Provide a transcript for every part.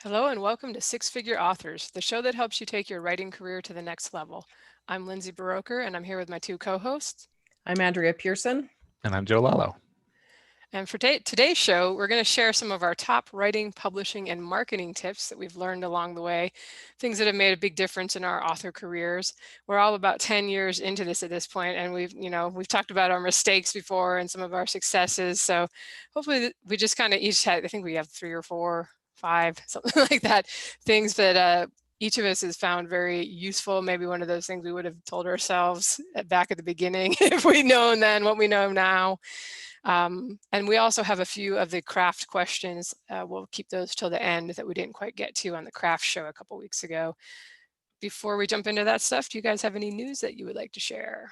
Hello and welcome to Six Figure Authors, the show that helps you take your writing career to the next level. I'm Lindsay Baroker and I'm here with my two co-hosts. I'm Andrea Pearson. And I'm Joe Lalo. And for today's show, we're going to share some of our top writing, publishing, and marketing tips that we've learned along the way, things that have made a big difference in our author careers. We're all about 10 years into this at this point, and we've talked about our mistakes before and some of our successes. So hopefully we just kind of each had, I think we have 3 or 4, 5, something like that, things that each of us has found very useful. Maybe one of those things we would have told ourselves back at the beginning if we'd known then what we know now. And we also have a few of the craft questions. We'll keep those till the end that we didn't quite get to on the craft show a couple weeks ago. Before we jump into that stuff, do you guys have any news that you would like to share?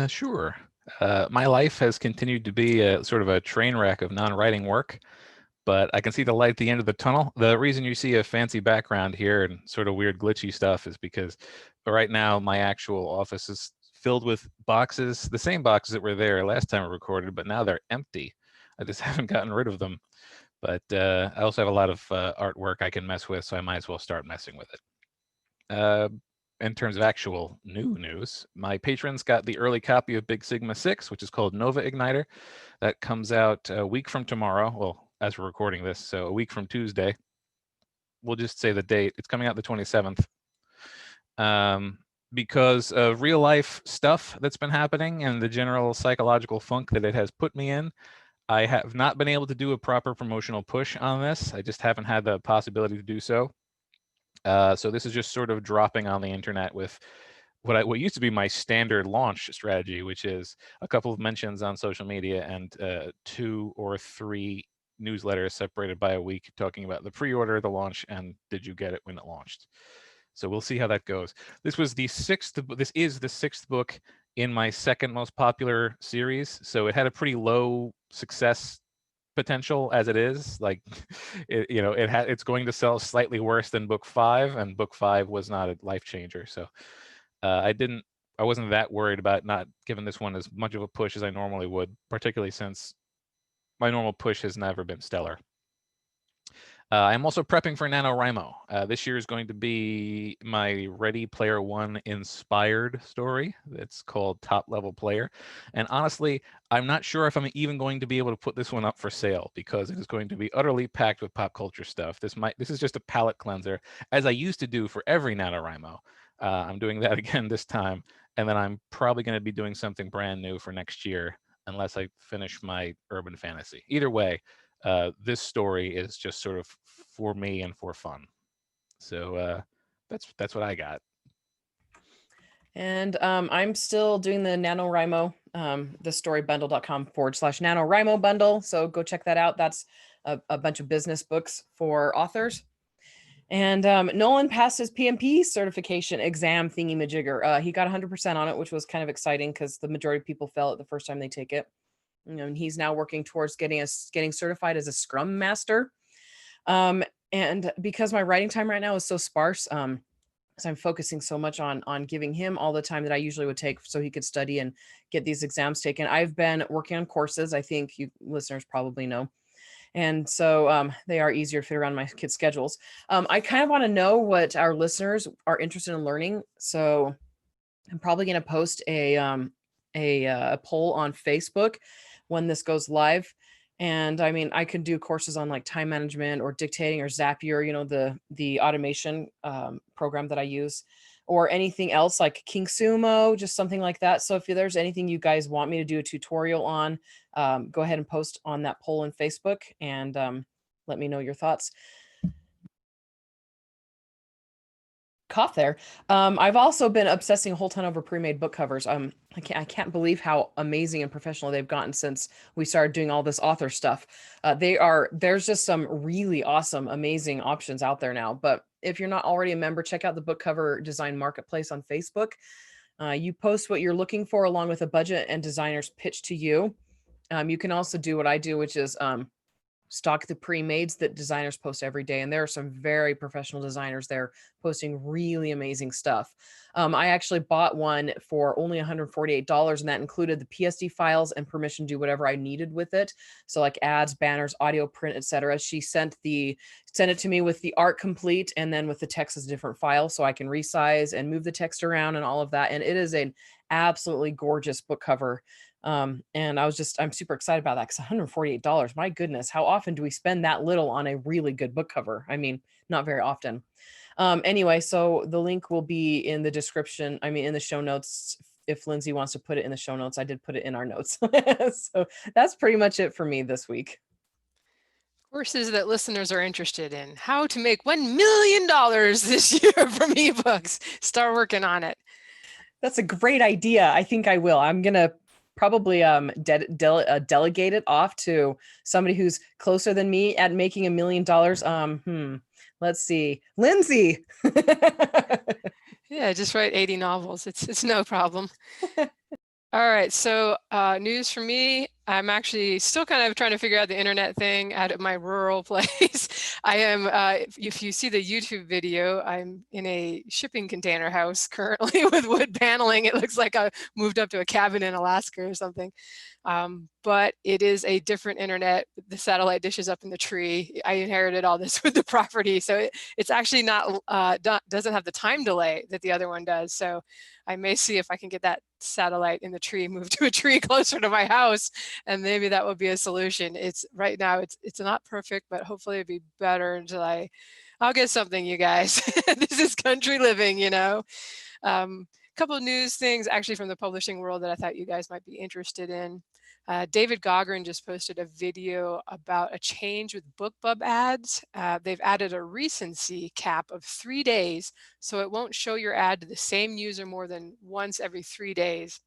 Sure. My life has continued to be a sort of a train wreck of non-writing work, but I can see the light at the end of the tunnel. The reason you see a fancy background here and sort of weird glitchy stuff is because right now my actual office is filled with boxes, the same boxes that were there last time I recorded, but now they're empty. I just haven't gotten rid of them. But I also have a lot of artwork I can mess with, so I might as well start messing with it. In terms of actual new news, my patrons got the early copy of Big Sigma 6, which is called Nova Igniter. That comes out a week from tomorrow. Well, as we're recording this, so a week from Tuesday. We'll just say the date. It's coming out the 27th. Because of real life stuff that's been happening and the general psychological funk that it has put me in, I have not been able to do a proper promotional push on this. I just haven't had the possibility to do so. So this is just sort of dropping on the internet with what used to be my standard launch strategy, which is a couple of mentions on social media and 2 or 3 newsletters separated by a week talking about the pre-order, the launch, and did you get it when it launched. So we'll see how that goes. This is the 6th book in my second most popular series. So it had a pretty low success potential as it is. Like, it's going to sell slightly worse than book 5, and book 5 was not a life changer. So I wasn't that worried about not giving this one as much of a push as I normally would, particularly since my normal push has never been stellar. I'm also prepping for NaNoWriMo. This year is going to be my Ready Player One inspired story. It's called Top Level Player. And honestly, I'm not sure if I'm even going to be able to put this one up for sale because it is going to be utterly packed with pop culture stuff. This is just a palate cleanser, as I used to do for every NaNoWriMo. I'm doing that again this time. And then I'm probably going to be doing something brand new for next year, unless I finish my urban fantasy. Either way, this story is just sort of for me and for fun. So that's what I got. And I'm still doing the NaNoWriMo, thestorybundle.com/NaNoWriMo bundle. So go check that out. That's a bunch of business books for authors. And Nolan passed his PMP certification exam thingy-majigger. He got 100% on it, which was kind of exciting because the majority of people fail it the first time they take it. And he's now working towards getting certified as a Scrum Master. And because my writing time right now is so sparse, so I'm focusing so much on giving him all the time that I usually would take so he could study and get these exams taken. I've been working on courses. I think you listeners probably know. And so they are easier to fit around my kids' schedules. I kind of want to know what our listeners are interested in learning. So I'm probably going to post a poll on Facebook when this goes live. And I mean, I could do courses on like time management or dictating or Zapier, the automation program that I use, or anything else like King Sumo, just something like that. So if there's anything you guys want me to do a tutorial on, go ahead and post on that poll on Facebook and let me know your thoughts. Cough there. I've also been obsessing a whole ton over pre-made book covers. I can't believe how amazing and professional they've gotten since we started doing all this author stuff. There's just some really awesome, amazing options out there now. But if you're not already a member, check out the book cover design marketplace on Facebook. You post what you're looking for along with a budget and designer's pitch to you. You can also do what I do, which is stock the pre-mades that designers post every day. And there are some very professional designers there posting really amazing stuff. I actually bought one for only $148, and that included the PSD files and permission to do whatever I needed with it. So like ads, banners, audio, print, etc. She sent it to me with the art complete, and then with the text as a different file, so I can resize and move the text around and all of that. And it is an absolutely gorgeous book cover. And I'm super excited about that because $148, my goodness, how often do we spend that little on a really good book cover? I mean, not very often. Anyway, so the link will be in the description. I mean, in the show notes, if Lindsay wants to put it in the show notes. I did put it in our notes. So that's pretty much it for me this week. Courses that listeners are interested in. How to make $1 million this year from ebooks. Start working on it. That's a great idea. I think I will. I'm going to probably delegate it off to somebody who's closer than me at making $1 million. Let's see. Lindsay. Yeah, just write 80 novels. It's no problem. All right, so news for me. I'm actually still kind of trying to figure out the internet thing out of my rural place. I am, if you see the YouTube video, I'm in a shipping container house currently with wood paneling. It looks like I moved up to a cabin in Alaska or something. But it is a different internet. The satellite dish is up in the tree. I inherited all this with the property. So it's actually not, doesn't have the time delay that the other one does. So I may see if I can get that satellite in the tree moved to a tree closer to my house, and maybe that would be a solution. It's right now it's not perfect, but hopefully it'll be better until I'll get something, you guys. This is country living, you know. Couple of news things actually from the publishing world that I thought you guys might be interested in. David Gaughran just posted a video about a change with BookBub ads. They've added a recency cap of 3 days, so it won't show your ad to the same user more than once every 3 days.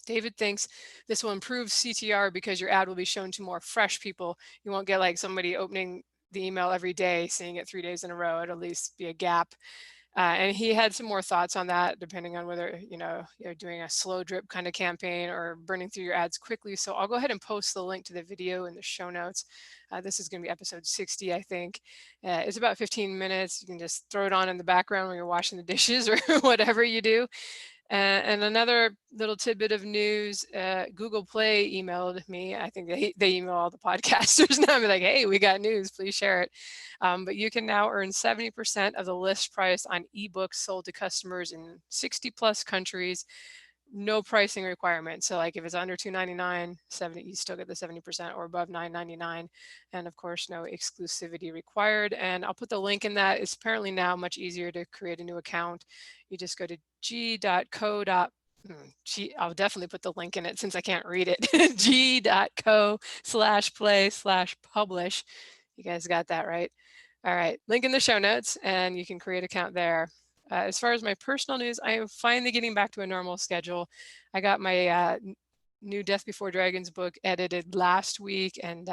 David thinks this will improve CTR because your ad will be shown to more fresh people. You won't get like somebody opening the email every day, seeing it 3 days in a row. It'll at least be a gap. And he had some more thoughts on that, depending on whether you're doing a slow drip kind of campaign or burning through your ads quickly. So I'll go ahead and post the link to the video in the show notes. This is going to be episode 60, I think. It's about 15 minutes. You can just throw it on in the background when you're washing the dishes or whatever you do. And another little tidbit of news, Google Play emailed me. I think they email all the podcasters now. I'm like, hey, we got news, please share it. But you can now earn 70% of the list price on ebooks sold to customers in 60 plus countries. No pricing requirement. So like if it's under $2.99, you still get the 70%, or above $9.99. And of course, no exclusivity required. And I'll put the link in that. It's apparently now much easier to create a new account. You just go to g.co. I'll definitely put the link in it since I can't read it. g.co/play/publish. You guys got that right? All right, link in the show notes and you can create an account there. As far as my personal news, I am finally getting back to a normal schedule. I got my new Death Before Dragons book edited last week and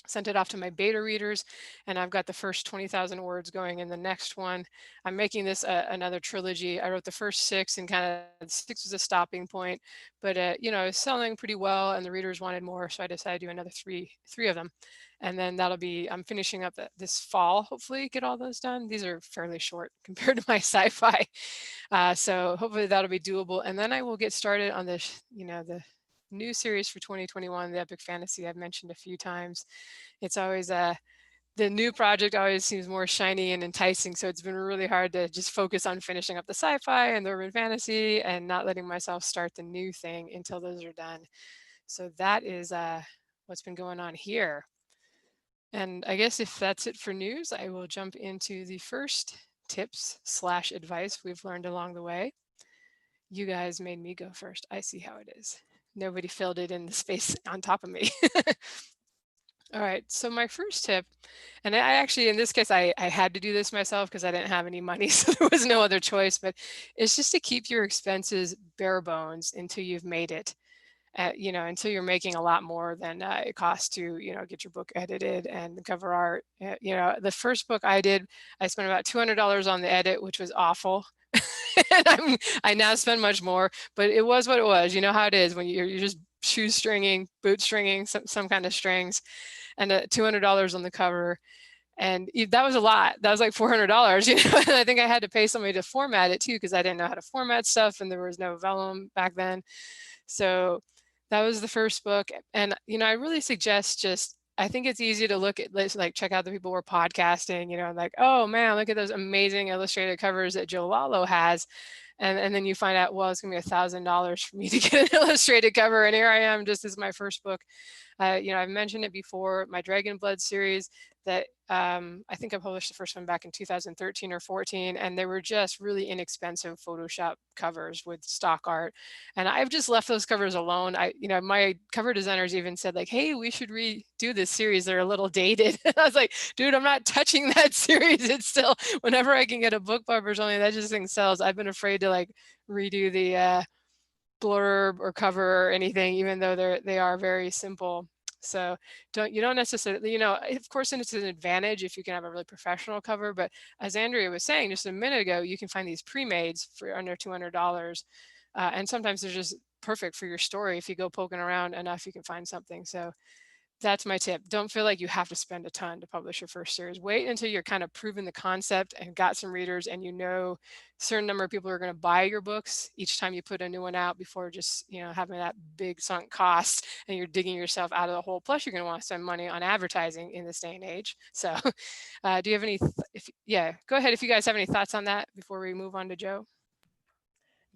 sent it off to my beta readers, and I've got the first 20,000 words going in the next one. I'm making this another trilogy. I wrote the first 6, and kind of 6 was a stopping point, but it was selling pretty well and the readers wanted more, so I decided to do another three of them. And then I'm finishing up this fall, hopefully get all those done. These are fairly short compared to my sci-fi. So hopefully that'll be doable. And then I will get started on this, the new series for 2021, the epic fantasy I've mentioned a few times. It's always the new project always seems more shiny and enticing. So it's been really hard to just focus on finishing up the sci-fi and the urban fantasy and not letting myself start the new thing until those are done. So that is what's been going on here. And I guess if that's it for news, I will jump into the first tips/advice we've learned along the way. You guys made me go first. I see how it is. Nobody filled it in the space on top of me. All right, so my first tip, and I actually, in this case, I had to do this myself because I didn't have any money, so there was no other choice, but it's just to keep your expenses bare bones until you've made it. Until you're making a lot more than it costs to, get your book edited and the cover art. The first book I did, I spent about $200 on the edit, which was awful. And I now spend much more, but it was what it was. You know how it is when you're just shoestringing, bootstringing, some kind of strings, and $200 on the cover. And that was a lot. That was like $400, you know. And I think I had to pay somebody to format it too, because I didn't know how to format stuff, and there was no vellum back then. So that was the first book. And you know, I really suggest just, I think it's easy to look at, like check out the people who are podcasting, you know, like, oh man, look at those amazing illustrated covers that Joe Lalo has. And then you find out, well, it's gonna be $1,000 for me to get an illustrated cover. And here I am, just as my first book. You know, I've mentioned it before, my Dragon Blood series that I think I published the first one back in 2013 or 14, and they were just really inexpensive Photoshop covers with stock art. And I've just left those covers alone. You know, my cover designers even said like, hey, we should redo this series. They're a little dated. I was like, dude, I'm not touching that series. It's still, whenever I can get a book published, only that just thing sells. I've been afraid to like redo the blurb or cover or anything, even though they are very simple. So you don't necessarily, you know, of course, and it's an advantage if you can have a really professional cover. But as Andrea was saying just a minute ago, you can find these pre-mades for under $200. And sometimes they're just perfect for your story. If you go poking around enough, you can find something. So that's my tip. Don't feel like you have to spend a ton to publish your first series. Wait until you're kind of proven the concept and got some readers, and you know a certain number of people are going to buy your books each time you put a new one out, before just, you know, having that big sunk cost and you're digging yourself out of the hole. Plus, you're going to want to spend money on advertising in this day and age. So, do you have any? Yeah, go ahead if you guys have any thoughts on that before we move on to Joe.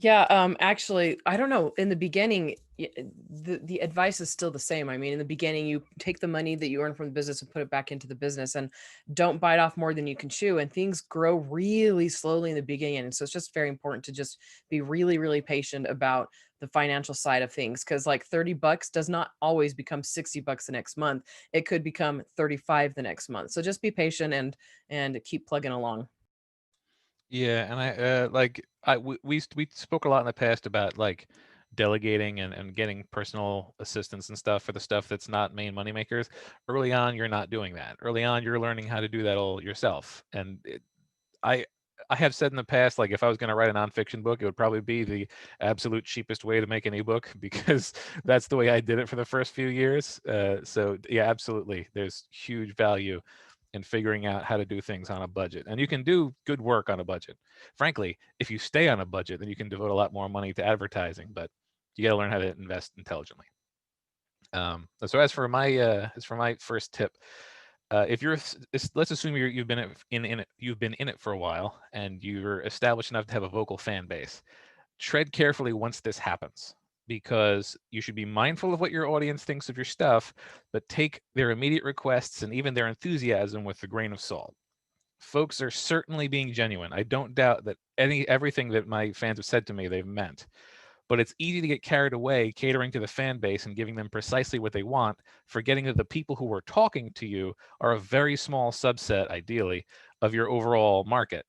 Yeah, actually, I don't know. In the beginning, the advice is still the same. I mean, in the beginning, you take the money that you earn from the business and put it back into the business, and don't bite off more than you can chew. And things grow really slowly in the beginning, and so it's just very important to just be really, really patient about the financial side of things, because like $30 does not always become $60 the next month. It could become 35 the next month. So just be patient and keep plugging along. Yeah, and we spoke a lot in the past about like delegating and getting personal assistance and stuff for the stuff that's not main money makers. Early on, you're not doing that. Early on, you're learning how to do that all yourself. And I I have said in the past, like if I was going to write a nonfiction book, it would probably be the absolute cheapest way to make an ebook because that's the way I did it for the first few years. So yeah, absolutely, there's huge value in figuring out how to do things on a budget, and you can do good work on a budget. Frankly, if you stay on a budget, then you can devote a lot more money to advertising, but you got to learn how to invest intelligently. So as for my first tip, if you're let's assume you've been you've been in it for a while and you're established enough to have a vocal fan base. Tread carefully once this happens, because you should be mindful of what your audience thinks of your stuff, but take their immediate requests and even their enthusiasm with a grain of salt. Folks are certainly being genuine. I don't doubt that everything that my fans have said to me they've meant, but it's easy to get carried away catering to the fan base and giving them precisely what they want, forgetting that the people who are talking to you are a very small subset, ideally, of your overall market.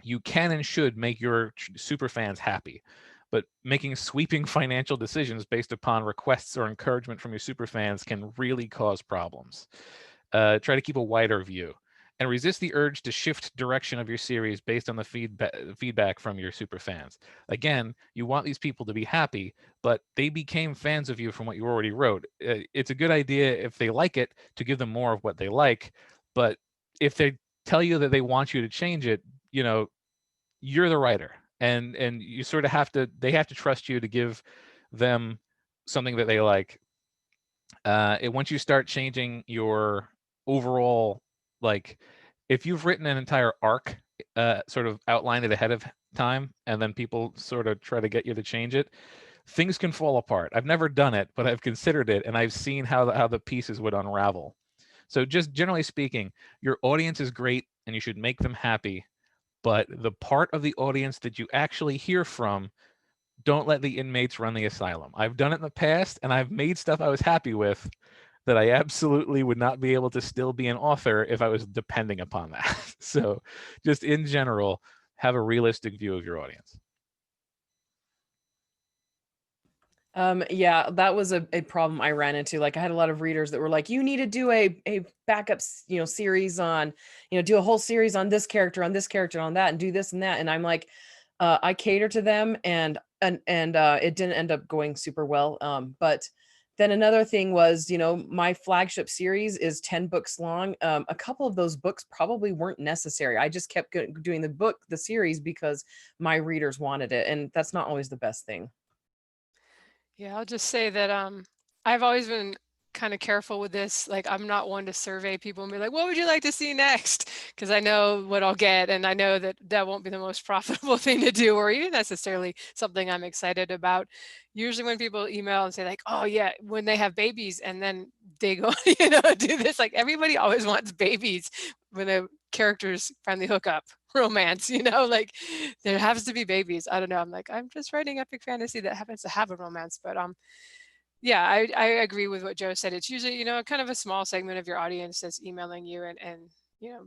You can and should make your super fans happy, but making sweeping financial decisions based upon requests or encouragement from your super fans can really cause problems. Try to keep a wider view and resist the urge to shift direction of your series based on the feedback from your super fans. Again, you want these people to be happy, but they became fans of you from what you already wrote. It's a good idea, if they like it, to give them more of what they like, but if they tell you that they want you to change it, you know, you're the writer, and you sort of have to, they have to trust you to give them something that they like. Once you start changing your overall, like if you've written an entire arc, sort of outlined it ahead of time, and then people sort of try to get you to change it, things can fall apart. I've never done it, but I've considered it, and I've seen how the pieces would unravel. So just generally speaking, your audience is great and you should make them happy, but the part of the audience that you actually hear from, don't let the inmates run the asylum. I've done it in the past, and I've made stuff I was happy with that I absolutely would not be able to still be an author if I was depending upon that. So just in general, have a realistic view of your audience. Yeah, that was a problem I ran into. Like I had a lot of readers that were like, you need to do a backup, series on, do a whole series on this character, on that, and do this and that. And I'm like, I cater to them, and and it didn't end up going super well. But then another thing was, my flagship series is 10 books long. A couple of those books probably weren't necessary. I just kept doing the series because my readers wanted it, and that's not always the best thing. Yeah, I'll just say that I've always been kind of careful with this. Like, I'm not one to survey people and be like, "What would you like to see next?" Because I know what I'll get, and I know that that won't be the most profitable thing to do, or even necessarily something I'm excited about. Usually, when people email and say like, "Oh yeah," when they have babies, and then they go, do this. Like, everybody always wants babies when the characters finally hook up. Romance, like there has to be babies. I don't know. I'm like, I'm just writing epic fantasy that happens to have a romance. But yeah, I agree with what Joe said. It's usually, kind of a small segment of your audience that's emailing you and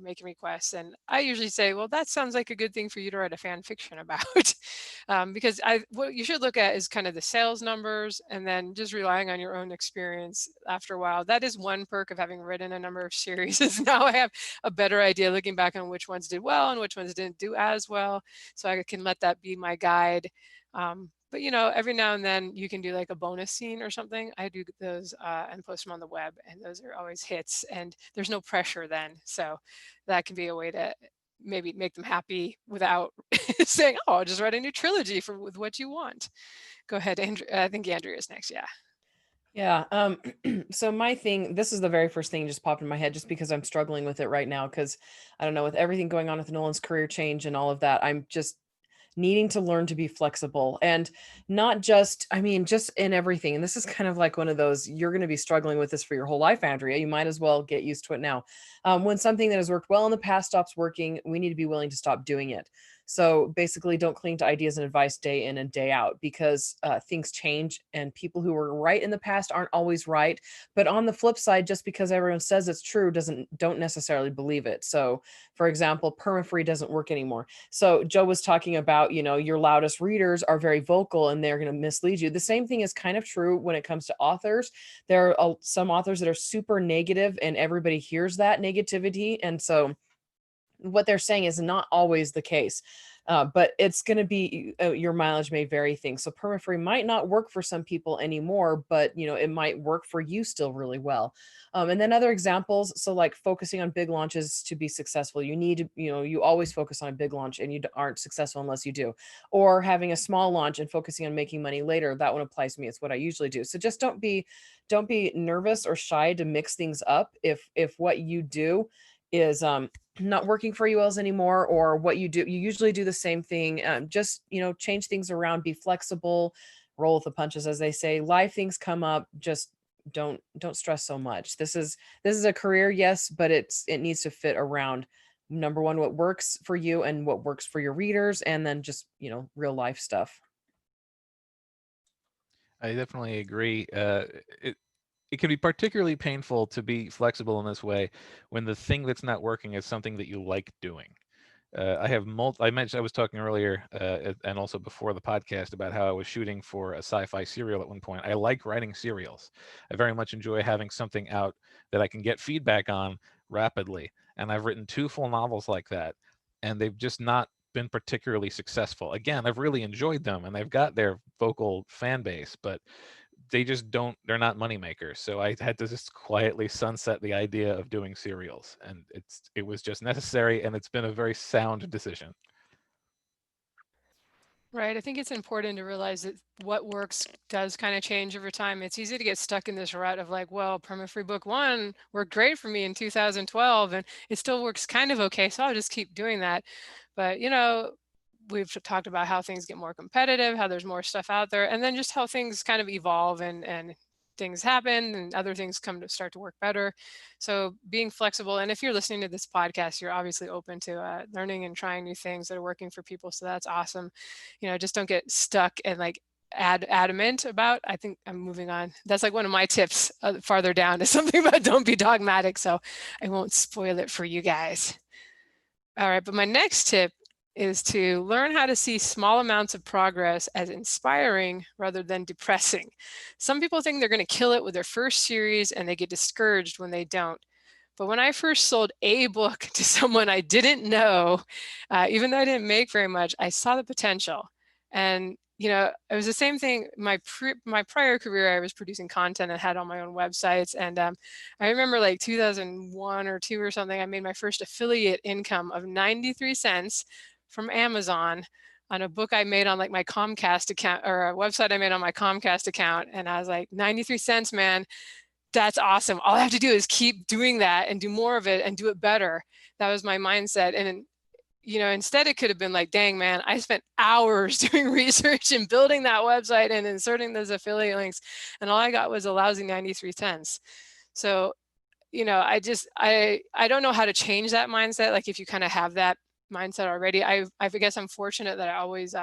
making requests. And I usually say, well, that sounds like a good thing for you to write a fan fiction about. Because what you should look at is kind of the sales numbers, and then just relying on your own experience after a while. That is one perk of having written a number of series, is now I have a better idea looking back on which ones did well and which ones didn't do as well. So I can let that be my guide. But every now and then you can do like a bonus scene or something. I do those and post them on the web, and those are always hits, and there's no pressure then. So that can be a way to maybe make them happy without saying, "Oh, I'll just write a new trilogy with what you want." Go ahead, Andrew. I think Andrea is next. Yeah. Yeah. So my thing, this is the very first thing just popped in my head just because I'm struggling with it right now. Cause I don't know, with everything going on with Nolan's career change and all of that, I'm just needing to learn to be flexible, and not just, I mean, just in everything. And this is kind of like one of those, you're going to be struggling with this for your whole life, Andrea. You might as well get used to it now. When something that has worked well in the past stops working, we need to be willing to stop doing it. So basically, don't cling to ideas and advice day in and day out, because things change, and people who were right in the past aren't always right. But on the flip side, just because everyone says it's true don't necessarily believe it. So, for example, permafree doesn't work anymore. So Joe was talking about, your loudest readers are very vocal and they're going to mislead you. The same thing is kind of true when it comes to authors. There are some authors that are super negative, and everybody hears that negativity. And so what they're saying is not always the case. But it's going to be, your mileage may vary things. So permafree might not work for some people anymore, but it might work for you still really well. And then other examples. So like focusing on big launches to be successful, you need to, you always focus on a big launch, and you aren't successful unless you do. Or having a small launch and focusing on making money later. That one applies to me. It's what I usually do. So just don't be nervous or shy to mix things up. If what you do is not working for you else anymore, or what you usually do the same thing, just change things around, be flexible, roll with the punches, as they say. Life things come up, just don't stress so much. This is a career, yes, but it needs to fit around, number one, what works for you and what works for your readers, and then just real life stuff. I definitely agree. It can be particularly painful to be flexible in this way when the thing that's not working is something that you like doing. I mentioned, I was talking earlier, and also before the podcast, about how I was shooting for a sci-fi serial at one point. I like writing serials. I very much enjoy having something out that I can get feedback on rapidly. And I've written 2 full novels like that, and they've just not been particularly successful. Again, I've really enjoyed them, and they've got their vocal fan base, but they're not money makers. So I had to just quietly sunset the idea of doing serials, and it was just necessary, and it's been a very sound decision. Right. I think it's important to realize that what works does kind of change over time. It's easy to get stuck in this rut of like, well, perma-free book one worked great for me in 2012 and it still works kind of okay. So I'll just keep doing that. But, we've talked about how things get more competitive, how there's more stuff out there, and then just how things kind of evolve and things happen and other things come to start to work better. So being flexible, and if you're listening to this podcast, you're obviously open to learning and trying new things that are working for people. So that's awesome. Just don't get stuck and like adamant about. I think I'm moving on. That's like one of my tips farther down is something about don't be dogmatic. So I won't spoil it for you guys. All right, but my next tip is to learn how to see small amounts of progress as inspiring rather than depressing. Some people think they're going to kill it with their first series and they get discouraged when they don't. But when I first sold a book to someone I didn't know, even though I didn't make very much, I saw the potential. And it was the same thing. My prior career, I was producing content and had all my own websites. And I remember like 2001 or two or something, I made my first affiliate income of 93 cents from Amazon on a book I made on like my Comcast account, or a website I made on my Comcast account. And I was like, 93 cents, man, that's awesome. All I have to do is keep doing that and do more of it and do it better. That was my mindset. And instead it could have been like, dang, man, I spent hours doing research and building that website and inserting those affiliate links, and all I got was a lousy 93 cents. So, I don't know how to change that mindset. Like if you kind of have that mindset already, I guess I'm fortunate that I always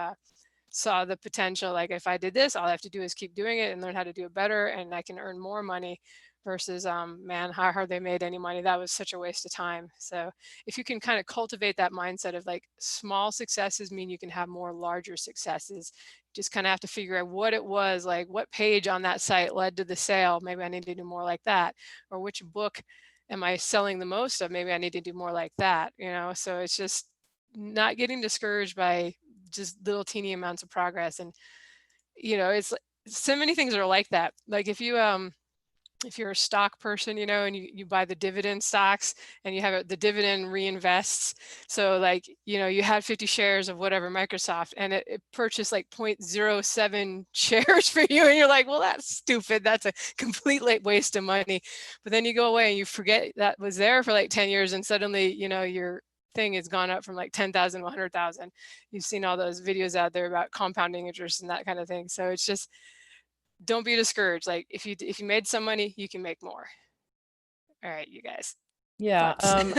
saw the potential. Like if I did this, all I have to do is keep doing it and learn how to do it better, and I can earn more money versus man, how hard they made any money. That was such a waste of time. So if you can kind of cultivate that mindset of like small successes mean you can have more larger successes. Just kind of have to figure out what it was, like what page on that site led to the sale. Maybe I need to do more like that. Or which book am I selling the most of? Maybe I need to do more like that, So it's just not getting discouraged by just little teeny amounts of progress. And it's so many things are like that. Like if you're a stock person, and you buy the dividend stocks and you have the dividend reinvests. So like, you had 50 shares of whatever Microsoft, and it purchased like 0.07 shares for you. And you're like, well, that's stupid. That's a complete waste of money. But then you go away and you forget that was there for like 10 years. And suddenly, your thing has gone up from like 10,000 to 100,000. You've seen all those videos out there about compounding interest and that kind of thing. So it's just, don't be discouraged. Like if you made some money, you can make more. All right, you guys. Yeah. Thoughts?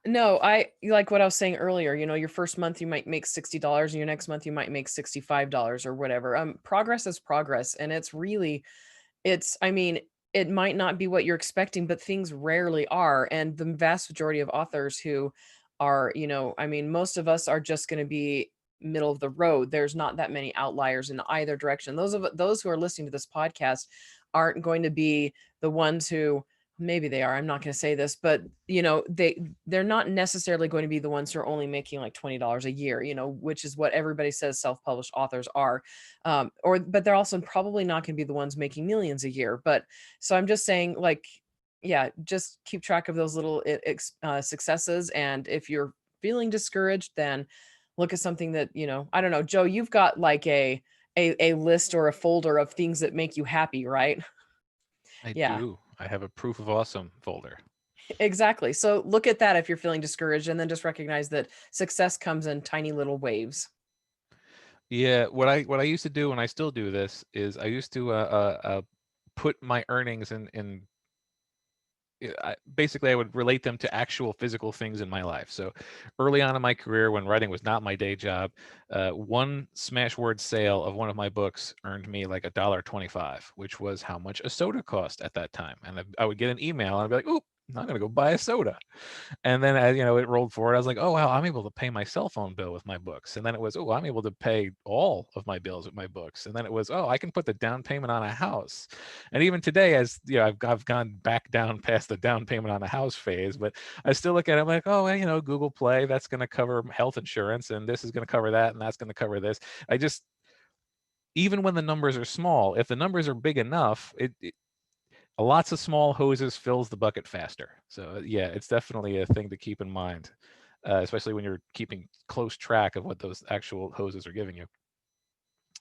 No, I like what I was saying earlier. Your first month you might make $60, and your next month you might make $65 or whatever. Progress is progress, and I mean, it might not be what you're expecting, but things rarely are. And the vast majority of authors who are, I mean, most of us are just going to be middle of the road. There's not that many outliers in either direction. Those who are listening to this podcast aren't going to be the ones who, maybe they are, I'm not going to say this, but they're not necessarily going to be the ones who are only making like $20 a year, which is what everybody says self-published authors are. But they're also probably not going to be the ones making millions a year. But so I'm just saying, like, yeah, just keep track of those little successes. And if you're feeling discouraged, then look at something that, I don't know, Joe, you've got like a list or a folder of things that make you happy, right? I Yeah. do. I have a proof of awesome folder. Exactly. So look at that if you're feeling discouraged, and then just recognize that success comes in tiny little waves. Yeah, what I used to do, and I still do this, is I used to put my earnings in basically I would relate them to actual physical things in my life. So early on in my career, when writing was not my day job, one smash word sale of one of my books earned me like $1.25, which was how much a soda cost at that time. And I would get an email and I'd be like, "Ooh, I'm gonna go buy a soda." And then as it rolled forward, I was like, "Oh wow, I'm able to pay my cell phone bill with my books." And then it was, "Oh, I'm able to pay all of my bills with my books." And then it was, "Oh, I can put the down payment on a house." And even today, as I've gone back down past the down payment on a house phase, but I still look at it, I'm like, "Oh, well, Google Play, that's going to cover health insurance, and this is going to cover that, and that's going to cover this." I just, even when the numbers are small, if the numbers are big enough, lots of small hoses fills the bucket faster. So yeah, it's definitely a thing to keep in mind, especially when you're keeping close track of what those actual hoses are giving you.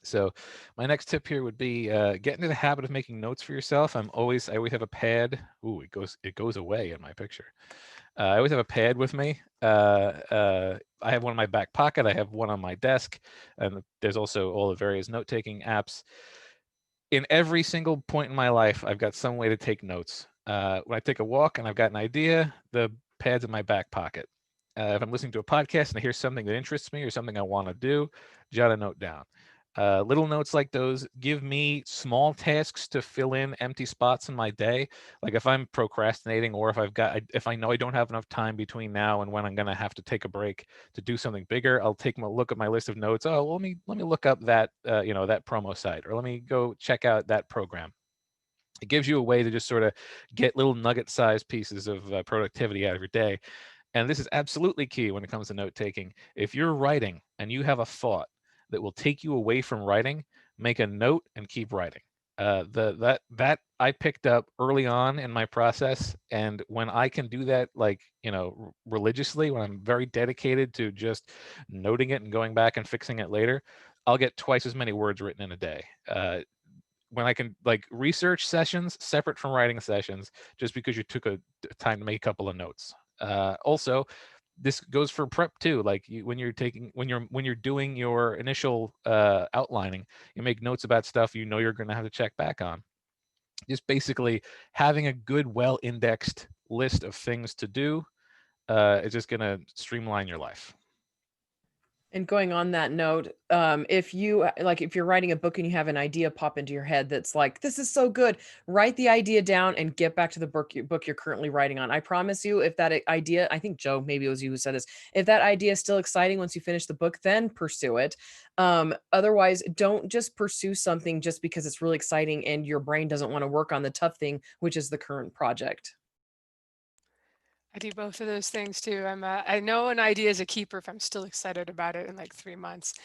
So my next tip here would be get into the habit of making notes for yourself. I always have a pad. Ooh, it goes away in my picture. I always have a pad with me. I have one in my back pocket. I have one on my desk, and there's also all the various note-taking apps. In every single point in my life, I've got some way to take notes. When I take a walk and I've got an idea, the pad's in my back pocket. If I'm listening to a podcast and I hear something that interests me or something I want to do, jot a note down. Little notes like those give me small tasks to fill in empty spots in my day. Like if I'm procrastinating, or if I know I don't have enough time between now and when I'm going to have to take a break to do something bigger, I'll take a look at my list of notes. Oh, well, let me look up that that promo site, or let me go check out that program. It gives you a way to just sort of get little nugget-sized pieces of productivity out of your day. And this is absolutely key when it comes to note taking. If you're writing and you have a thought, that will take you away from writing, make a note and keep writing. That I picked up early on in my process, and when I can do that, like, religiously, when I'm very dedicated to just noting it and going back and fixing it later, I'll get twice as many words written in a day. When I can, like, research sessions separate from writing sessions, just because you took a time to make a couple of notes. Also, this goes for prep too. Like, when you're doing your initial outlining, you make notes about stuff you're going to have to check back on. Just basically having a good, well-indexed list of things to do is just going to streamline your life. And going on that note, if you're writing a book and you have an idea pop into your head that's like, this is so good, write the idea down and get back to the book you're currently writing on. I promise you, if that idea, I think Joe, maybe it was you who said this, if that idea is still exciting once you finish the book, then pursue it. Otherwise, don't just pursue something just because it's really exciting and your brain doesn't want to work on the tough thing, which is the current project. I do both of those things too. I know an idea is a keeper if I'm still excited about it in like 3 months.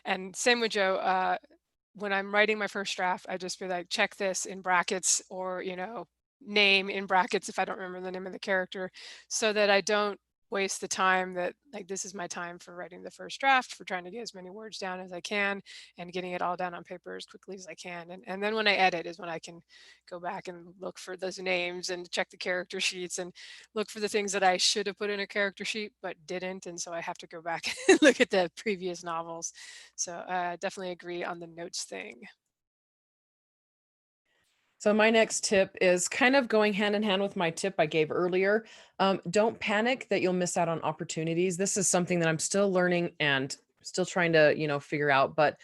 And same with Joe. When I'm writing my first draft, I just be like, check this in brackets, or, name in brackets if I don't remember the name of the character, so that I don't waste the time that, like, this is my time for writing the first draft, for trying to get as many words down as I can and getting it all down on paper as quickly as I can. And then when I edit is when I can go back and look for those names and check the character sheets and look for the things that I should have put in a character sheet but didn't. And so I have to go back and look at the previous novels. So definitely agree on the notes thing. So my next tip is kind of going hand in hand with my tip I gave earlier. Don't panic that you'll miss out on opportunities. This is something that I'm still learning and still trying to, figure out. But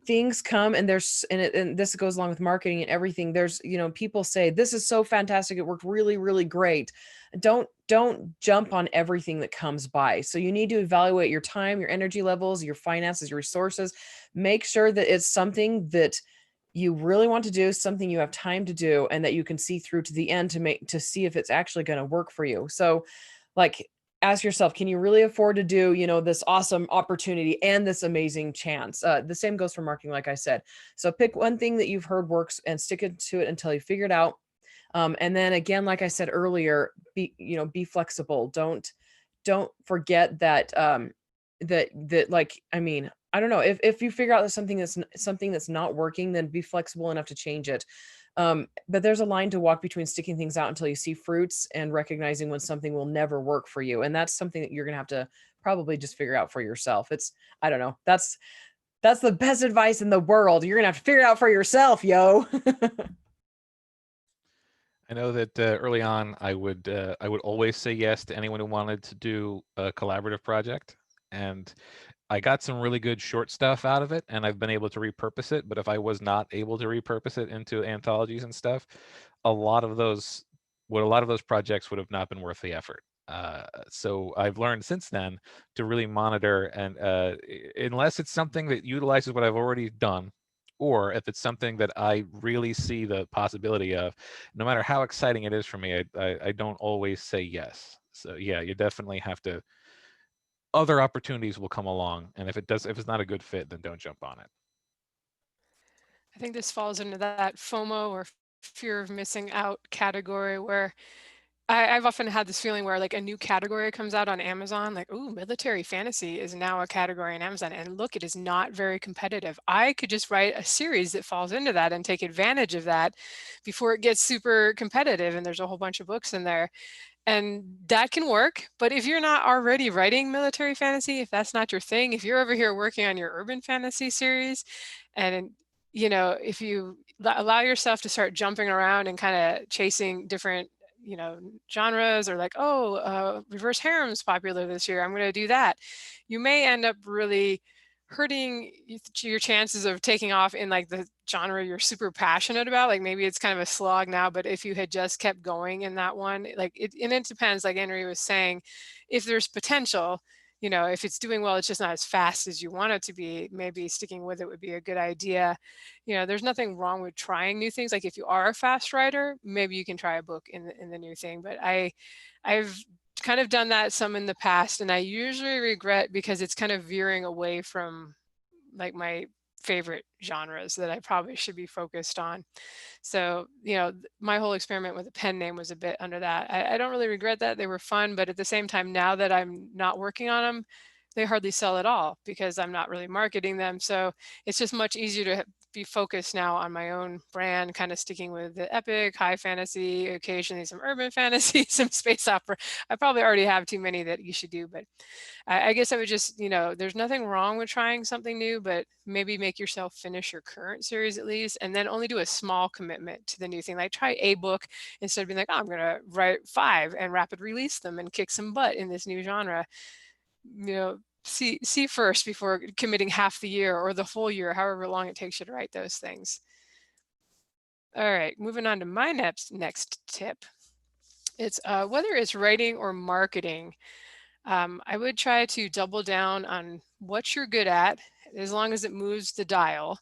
things come, and and this goes along with marketing and everything. There's, people say this is so fantastic. It worked really, really great. Don't jump on everything that comes by. So you need to evaluate your time, your energy levels, your finances, your resources. Make sure that it's something that you really want to do, something you have time to do, and that you can see through to the end to see if it's actually going to work for you. So, like, ask yourself, can you really afford to do, this awesome opportunity and this amazing chance? The same goes for marketing, like I said. So pick one thing that you've heard works and stick it to it until you figure it out. And then again, like I said earlier, be flexible. Don't forget that like, I mean, I don't know, if you figure out that something that's not working, then be flexible enough to change it. But there's a line to walk between sticking things out until you see fruits and recognizing when something will never work for you. And that's something that you're gonna have to probably just figure out for yourself. I don't know. That's the best advice in the world. You're gonna have to figure it out for yourself, yo. I know that early on, I would always say yes to anyone who wanted to do a collaborative project, and I got some really good short stuff out of it, and I've been able to repurpose it. But if I was not able to repurpose it into anthologies and stuff, a lot of those a lot of those projects would have not been worth the effort. So I've learned since then to really monitor, and unless it's something that utilizes what I've already done, or if it's something that I really see the possibility of, no matter how exciting it is for me, I don't always say yes. So yeah, you definitely have to. Other opportunities will come along, and if it's not a good fit, then don't jump on it. I think this falls into that FOMO, or fear of missing out category, where I've often had this feeling where, like, a new category comes out on Amazon, like, ooh, military fantasy is now a category on Amazon. And look, it is not very competitive. I could just write a series that falls into that and take advantage of that before it gets super competitive. And there's a whole bunch of books in there. And that can work. But if you're not already writing military fantasy, if that's not your thing, if you're over here working on your urban fantasy series, and if you allow yourself to start jumping around and kind of chasing different genres, or like, oh, reverse harem's popular this year, I'm going to do that, you may end up really hurting your chances of taking off in, like, the genre you're super passionate about. Like, maybe it's kind of a slog now, but if you had just kept going in that one, like, and it depends, like Henry was saying, if there's potential, if it's doing well, it's just not as fast as you want it to be, maybe sticking with it would be a good idea. There's nothing wrong with trying new things. Like, if you are a fast writer, maybe you can try a book in the new thing. But I've kind of done that some in the past, and I usually regret, because it's kind of veering away from like my favorite genres that I probably should be focused on. So, my whole experiment with the pen name was a bit under that. I don't really regret that. They were fun, but at the same time, now that I'm not working on them, they hardly sell at all because I'm not really marketing them. So it's just much easier to be focused now on my own brand, kind of sticking with the epic, high fantasy, occasionally some urban fantasy, some space opera. I probably already have too many that you should do, but I guess I would just, there's nothing wrong with trying something new, but maybe make yourself finish your current series at least, and then only do a small commitment to the new thing. Like try a book instead of being like, oh, I'm going to write 5 and rapid release them and kick some butt in this new genre. See first before committing half the year or the whole year, however long it takes you to write those things. All right, moving on to my next tip. It's whether it's writing or marketing, I would try to double down on what you're good at, as long as it moves the dial,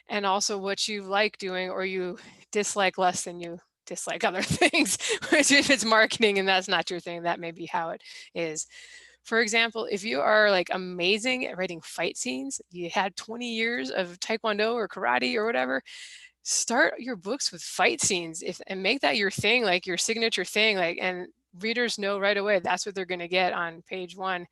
and also what you like doing or you dislike less than you dislike other things. Which, if it's marketing and that's not your thing, that may be how it is. For example, if you are like amazing at writing fight scenes, you had 20 years of taekwondo or karate or whatever, start your books with fight scenes and make that your thing, like your signature thing, and readers know right away that's what they're going to get on page 1.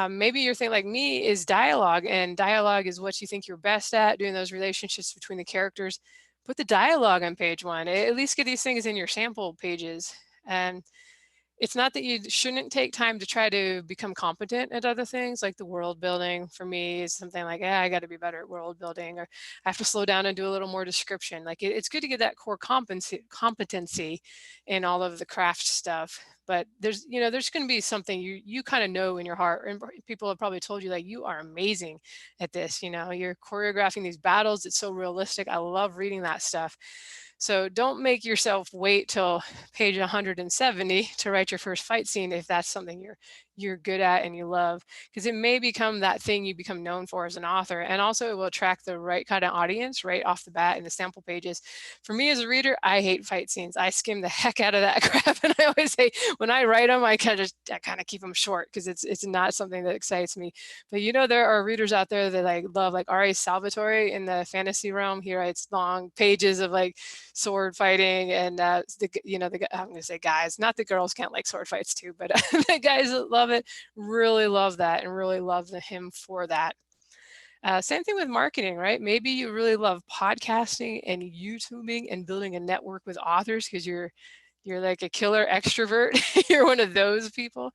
Maybe your thing, like me, is dialogue, and dialogue is what you think you're best at, doing those relationships between the characters. Put the dialogue on page 1. At least get these things in your sample pages. And it's not that you shouldn't take time to try to become competent at other things, like the world building. For me, is something like, I got to be better at world building, or I have to slow down and do a little more description. Like it's good to get that core competency in all of the craft stuff. But there's going to be something you kind of know in your heart, and people have probably told you, like, you are amazing at this. You're choreographing these battles. It's so realistic. I love reading that stuff. So don't make yourself wait till page 170 to write your first fight scene if that's something you're good at and you love, because it may become that thing you become known for as an author. And also it will attract the right kind of audience right off the bat in the sample pages. For me as a reader, I hate fight scenes. I skim the heck out of that crap. And I always say, when I write them, I kind of keep them short because it's not something that excites me. But there are readers out there that love, like R.A. Salvatore in the fantasy realm. He writes long pages of sword fighting, and I'm going to say guys, not that girls can't like sword fights too, but the guys that love it really love that and really love him for that. Same thing with marketing, right? Maybe you really love podcasting and YouTubing and building a network with authors because you're like a killer extrovert. You're one of those people.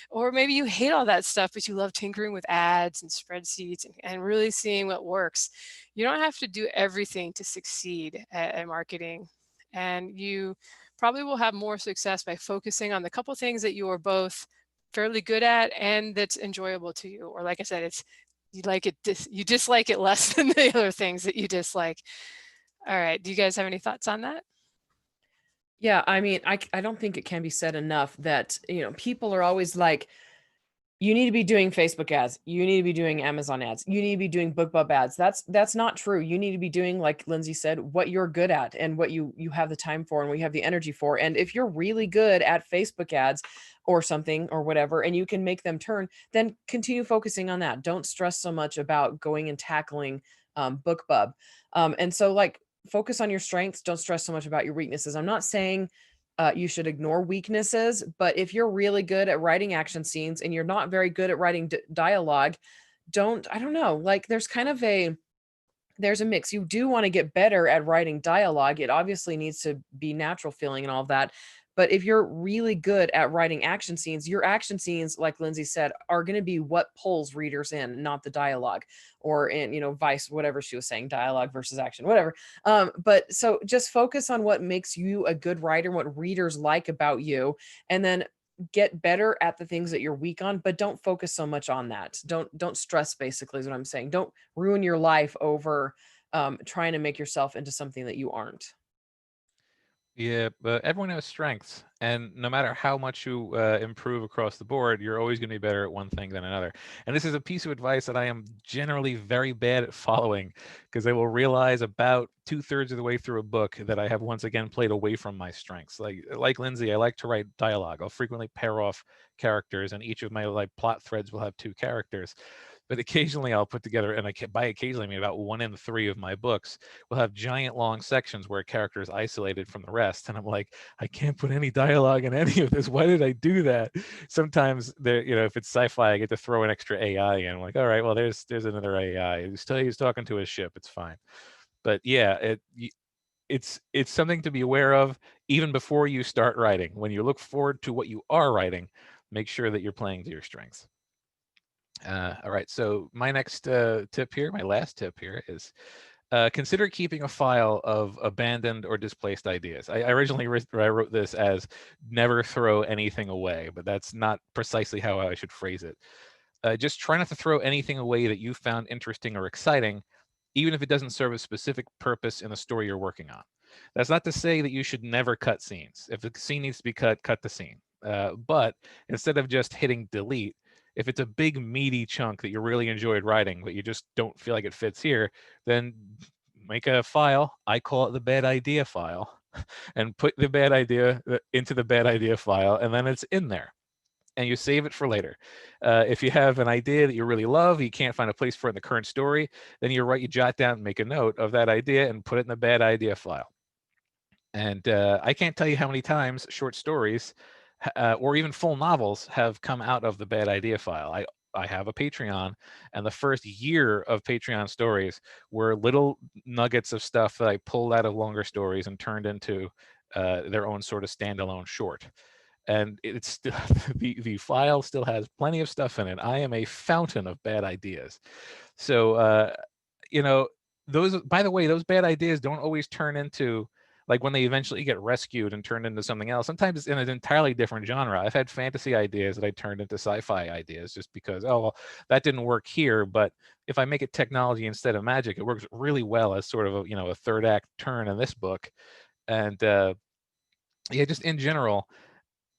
Or maybe you hate all that stuff, but you love tinkering with ads and spreadsheets and really seeing what works. You don't have to do everything to succeed at marketing. And you probably will have more success by focusing on the couple things that you are both fairly good at and that's enjoyable to you. Or like I said, you dislike it less than the other things that you dislike. All right. Do you guys have any thoughts on that? Yeah, I mean, I don't think it can be said enough that, people are always like, you need to be doing Facebook ads. You need to be doing Amazon ads. You need to be doing BookBub ads. That's not true. You need to be doing, like Lindsay said, what you're good at and what you have the time for and what you have the energy for. And if you're really good at Facebook ads or something or whatever, and you can make them turn, then continue focusing on that. Don't stress so much about going and tackling BookBub. And so focus on your strengths. Don't stress so much about your weaknesses. I'm not saying you should ignore weaknesses, but if you're really good at writing action scenes and you're not very good at writing dialogue, I don't know, there's a mix. You do want to get better at writing dialogue. It obviously needs to be natural feeling and all of that. But if you're really good at writing action scenes, your action scenes, like Lindsay said, are going to be what pulls readers in, not the dialogue or vice, whatever she was saying, dialogue versus action, whatever. But so just focus on what makes you a good writer, what readers like about you, and then get better at the things that you're weak on, but don't focus so much on that. Don't stress, basically is what I'm saying. Don't ruin your life over trying to make yourself into something that you aren't. Yeah, but everyone has strengths, and no matter how much you improve across the board, you're always going to be better at one thing than another. And this is a piece of advice that I am generally very bad at following, because I will realize about 2/3 of the way through a book that I have once again played away from my strengths. Like Lindsay, I like to write dialogue. I'll frequently pair off characters, and each of my plot threads will have 2 characters. But occasionally I'll put together, and by occasionally I mean about 1 in 3 of my books will have giant long sections where a character is isolated from the rest, and I'm like, I can't put any dialogue in any of this. Why did I do that? Sometimes there, if it's sci-fi, I get to throw an extra AI in. I'm like, all right, well, there's another AI. He's talking to his ship. It's fine. But yeah, it's something to be aware of even before you start writing. When you look forward to what you are writing, make sure that you're playing to your strengths. All right, so my next tip here, my last tip here is consider keeping a file of abandoned or displaced ideas. I originally I wrote this as never throw anything away, but that's not precisely how I should phrase it. Just try not to throw anything away that you found interesting or exciting, even if it doesn't serve a specific purpose in the story you're working on. That's not to say that you should never cut scenes. If the scene needs to be cut, cut the scene. But instead of just hitting delete, if it's a big meaty chunk that you really enjoyed writing, but you just don't feel like it fits here, then make a file. I call it the bad idea file, and put the bad idea into the bad idea file, and then it's in there and you save it for later. If you have an idea that you really love, you can't find a place for it in the current story, then you jot down and make a note of that idea and put it in the bad idea file. And I can't tell you how many times short stories or even full novels have come out of the bad idea file. I have a Patreon, and the first year of Patreon stories were little nuggets of stuff that I pulled out of longer stories and turned into their own sort of standalone short. And it's still the file still has plenty of stuff in it. I am a fountain of bad ideas. So you know, those, by the way, those bad ideas don't always turn into, like, when they eventually get rescued and turned into something else. Sometimes it's in an entirely different genre. I've had fantasy ideas that I turned into sci-fi ideas just because, oh, well, that didn't work here, but if I make it technology instead of magic, it works really well as sort of a third act turn in this book. And yeah, just in general,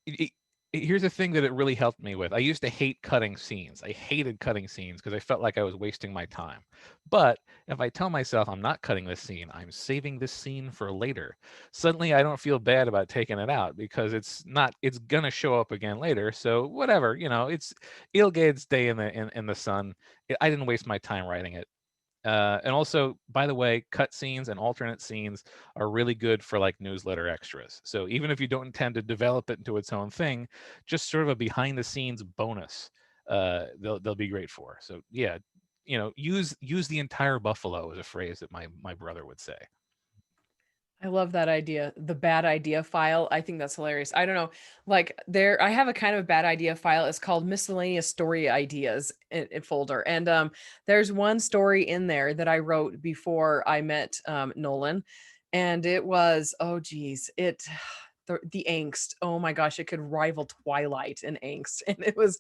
it, here's the thing that it really helped me with. I used to hate cutting scenes. I hated cutting scenes because I felt like I was wasting my time. But if I tell myself I'm not cutting this scene, I'm saving this scene for later, suddenly I don't feel bad about taking it out because it's gonna show up again later. So whatever, it'll get its day in the sun. I didn't waste my time writing it. And also, by the way, cut scenes and alternate scenes are really good for like newsletter extras. So even if you don't intend to develop it into its own thing, just sort of a behind the scenes bonus, they'll be great for. So yeah, use the entire buffalo is a phrase that my brother would say. I love that idea. The bad idea file. I think that's hilarious. I don't know. Like I have a kind of bad idea file. It's called miscellaneous story ideas in folder. And there's one story in there that I wrote before I met Nolan. And it was, oh geez, the angst. Oh my gosh, it could rival Twilight in angst. And it was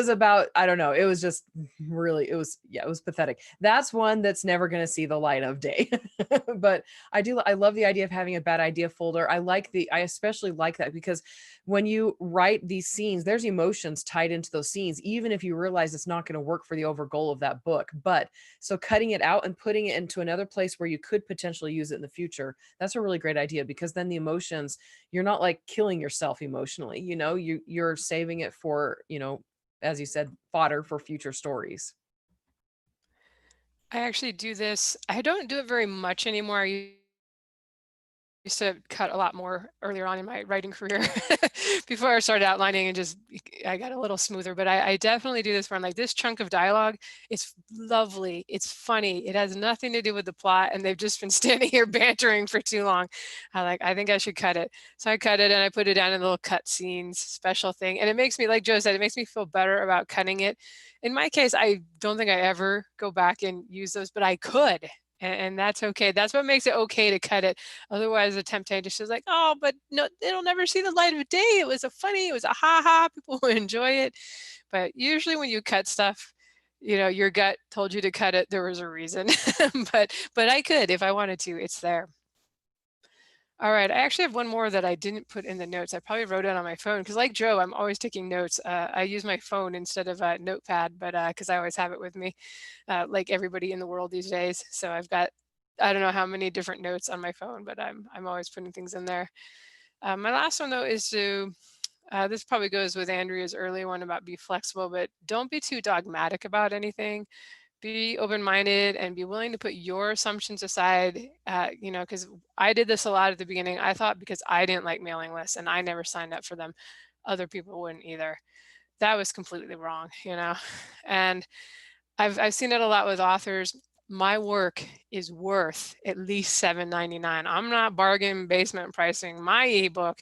about, I don't know, it was just really, it was pathetic. That's one that's never going to see the light of day. But I love the idea of having a bad idea folder. I especially like that because when you write these scenes, there's emotions tied into those scenes, even if you realize it's not going to work for the over goal of that book. But so cutting it out and putting it into another place where you could potentially use it in the future, that's a really great idea because then the emotions, you're not like killing yourself emotionally, you're saving it for, as you said, fodder for future stories. I actually do this. I don't do it very much anymore. I used to cut a lot more earlier on in my writing career before I started outlining and just I got a little smoother. But I definitely do this where I'm like, this chunk of dialogue, it's lovely, it's funny, it has nothing to do with the plot, and they've just been standing here bantering for too long. I think I should cut it. So I cut it and I put it down in the little cut scenes special thing. And it makes me, like Joe said, it makes me feel better about cutting it. In my case, I don't think I ever go back and use those, but I could. And that's okay. That's what makes it okay to cut it. Otherwise, the temptation is like, oh, but no, it'll never see the light of day. It was it was a ha ha. People will enjoy it. But usually when you cut stuff, your gut told you to cut it. There was a reason. but I could if I wanted to. It's there. All right, I actually have one more that I didn't put in the notes. I probably wrote it on my phone because, like Joe, I'm always taking notes. I use my phone instead of a notepad, but because I always have it with me, like everybody in the world these days. So I've got, I don't know how many different notes on my phone, but I'm always putting things in there. My last one though is to This probably goes with Andrea's earlier one about be flexible, but don't be too dogmatic about anything. Be open-minded and be willing to put your assumptions aside. Because I did this a lot at the beginning. I thought because I didn't like mailing lists and I never signed up for them, other people wouldn't either. That was completely wrong, And I've seen it a lot with authors. My work is worth at least $7.99. I'm not bargain basement pricing my ebook.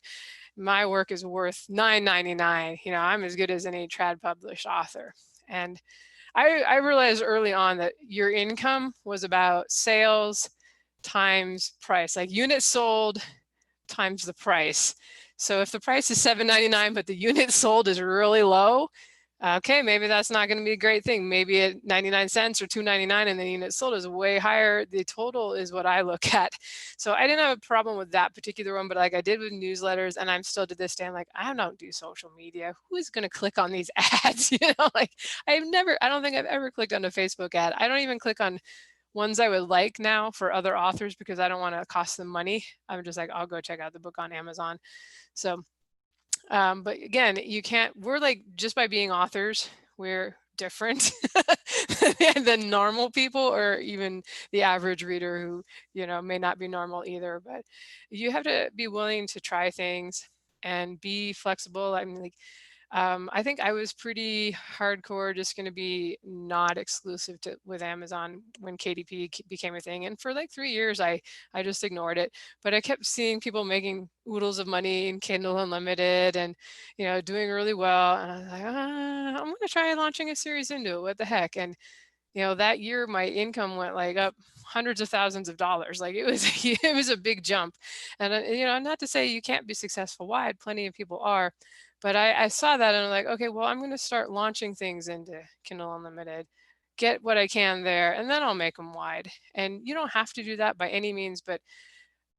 My work is worth $9.99. I'm as good as any trad published author. And I realized early on that your income was about sales times price, like units sold times the price. So if the price is $7.99, but the unit sold is really low, okay, maybe that's not going to be a great thing. Maybe at 99 cents or $2.99 and the unit sold is way higher. The total is what I look at. So I didn't have a problem with that particular one, but like I did with newsletters, and I'm still to this day, I'm like, I don't do social media. Who is going to click on these ads? Like I don't think I've ever clicked on a Facebook ad. I don't even click on ones I would like now for other authors because I don't want to cost them money. I'm just like, I'll go check out the book on Amazon. So but again, you can't, we're like, just by being authors, we're different than normal people or even the average reader who, may not be normal either. But you have to be willing to try things and be flexible. I mean, like, I think I was pretty hardcore, just going to be not exclusive with Amazon when KDP became a thing. And for like 3 years, I just ignored it. But I kept seeing people making oodles of money in Kindle Unlimited and, doing really well. And I was like, I'm going to try launching a series into it. What the heck? And that year my income went like up hundreds of thousands of dollars. Like it was it was a big jump. And not to say you can't be successful wide, plenty of people are, but I saw that and I'm like, okay, well, I'm going to start launching things into Kindle Unlimited, get what I can there, and then I'll make them wide. And you don't have to do that by any means, but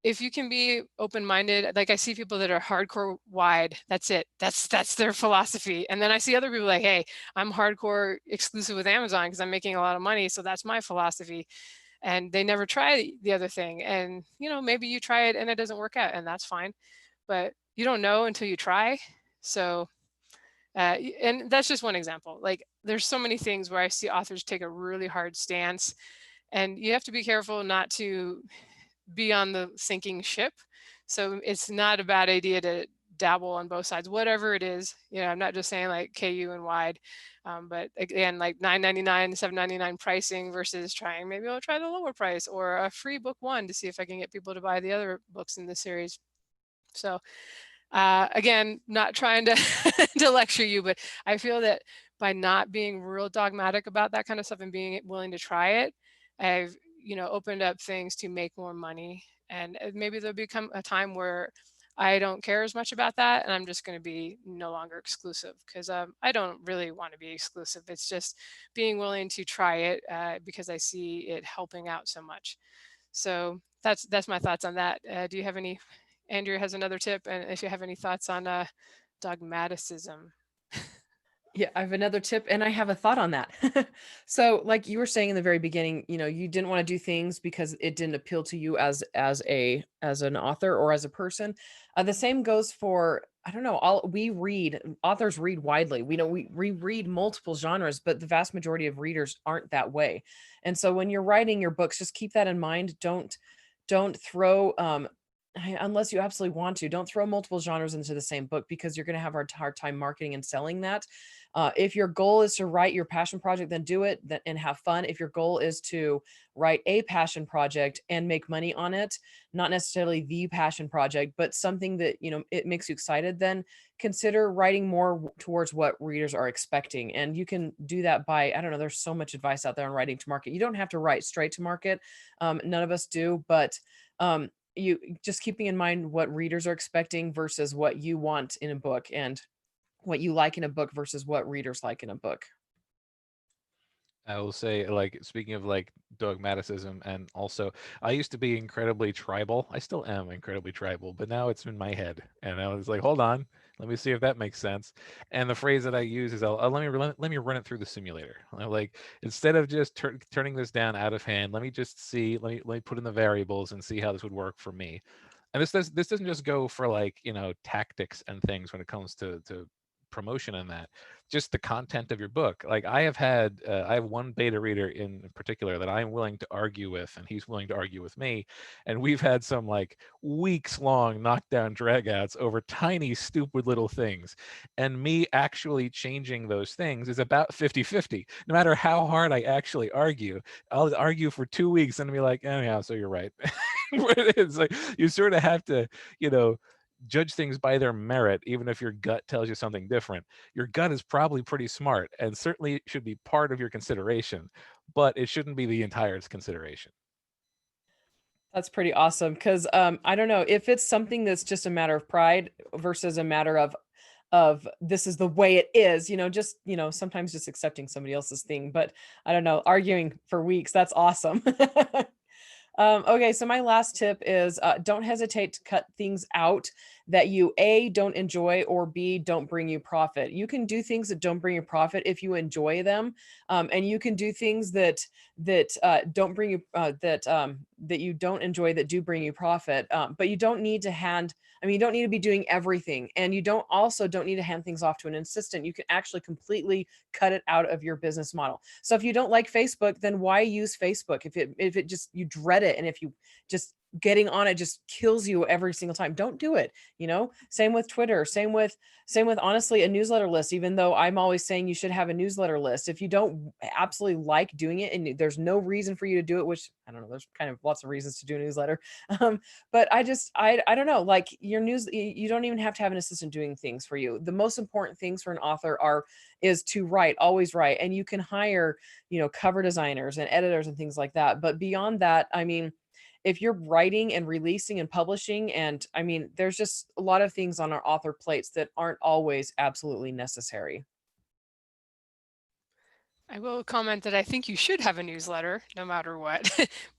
if you can be open-minded, like I see people that are hardcore wide, that's it. That's their philosophy. And then I see other people like, hey, I'm hardcore exclusive with Amazon because I'm making a lot of money. So that's my philosophy. And they never try the other thing. And, maybe you try it and it doesn't work out and that's fine. But you don't know until you try. So, and that's just one example. Like there's so many things where I see authors take a really hard stance and you have to be careful not to be on the sinking ship. So it's not a bad idea to dabble on both sides, whatever it is. I'm not just saying like KU and wide, but again, like $9.99, $7.99 pricing versus trying, maybe I'll try the lower price or a free book one to see if I can get people to buy the other books in the series. So again, not trying to to lecture you, but I feel that by not being real dogmatic about that kind of stuff and being willing to try it, I've opened up things to make more money. And maybe there'll become a time where I don't care as much about that, and I'm just going to be no longer exclusive because I don't really want to be exclusive. It's just being willing to try it because I see it helping out so much. So that's my thoughts on that. Do you have any? Andrew has another tip, and if you have any thoughts on dogmaticism. Yeah, I have another tip and I have a thought on that. So, like you were saying in the very beginning, you didn't want to do things because it didn't appeal to you as an author or as a person. The same goes for, I don't know, all we read, authors read widely. We read multiple genres, but the vast majority of readers aren't that way. And so when you're writing your books, just keep that in mind. Don't throw unless you absolutely want to, don't throw multiple genres into the same book because you're going to have a hard time marketing and selling that. If your goal is to write your passion project, then do it and have fun. If your goal is to write a passion project and make money on it, not necessarily the passion project, but something that, it makes you excited, then consider writing more towards what readers are expecting. And you can do that by, I don't know, there's so much advice out there on writing to market. You don't have to write straight to market. None of us do, but you just keeping in mind what readers are expecting versus what you want in a book and what you like in a book versus what readers like in a book. I will say, like, speaking of like dogmaticism, and also, I used to be incredibly tribal. I still am incredibly tribal, but now it's in my head, and I was like, hold on, let me see if that makes sense. And the phrase that I use is, let me run it through the simulator. Like, instead of just turning this down out of hand, let me just see, let me put in the variables and see how this would work for me. And this doesn't just go for like, tactics and things when it comes to promotion and that, just the content of your book. Like I have one beta reader in particular that I'm willing to argue with, and he's willing to argue with me, and we've had some like weeks long knockdown dragouts over tiny stupid little things, and me actually changing those things is about 50-50. No matter how hard I actually argue, I'll argue for 2 weeks and be like, oh yeah, so you're right. It's like you sort of have to, you know judge things by their merit, even if your gut tells you something different. Your gut is probably pretty smart and certainly should be part of your consideration, but it shouldn't be the entire consideration. That's pretty awesome because I don't know if it's something that's just a matter of pride versus a matter of this is the way it is, just, sometimes just accepting somebody else's thing. But I don't know, arguing for weeks, that's awesome. Okay, so my last tip is don't hesitate to cut things out that you A, don't enjoy, or B, don't bring you profit. You can do things that don't bring you profit if you enjoy them, and you can do things that don't bring you that you don't enjoy that do bring you profit. But you don't need to hand. I mean, you don't need to be doing everything, and you don't need to hand things off to an assistant. You can actually completely cut it out of your business model. So if you don't like Facebook, then why use Facebook? If it just you dread it, and if you just getting on it just kills you every single time, don't do it. Same with Twitter, same with honestly a newsletter list. Even though I'm always saying you should have a newsletter list, if you don't absolutely like doing it and there's no reason for you to do it, which I don't know, there's kind of lots of reasons to do a newsletter. But I don't know, like your news, you don't even have to have an assistant doing things for you. The most important things for an author is to write, always write. And you can hire, cover designers and editors and things like that. But beyond that, I mean, if you're writing and releasing and publishing, and I mean, there's just a lot of things on our author plates that aren't always absolutely necessary. I will comment that I think you should have a newsletter no matter what.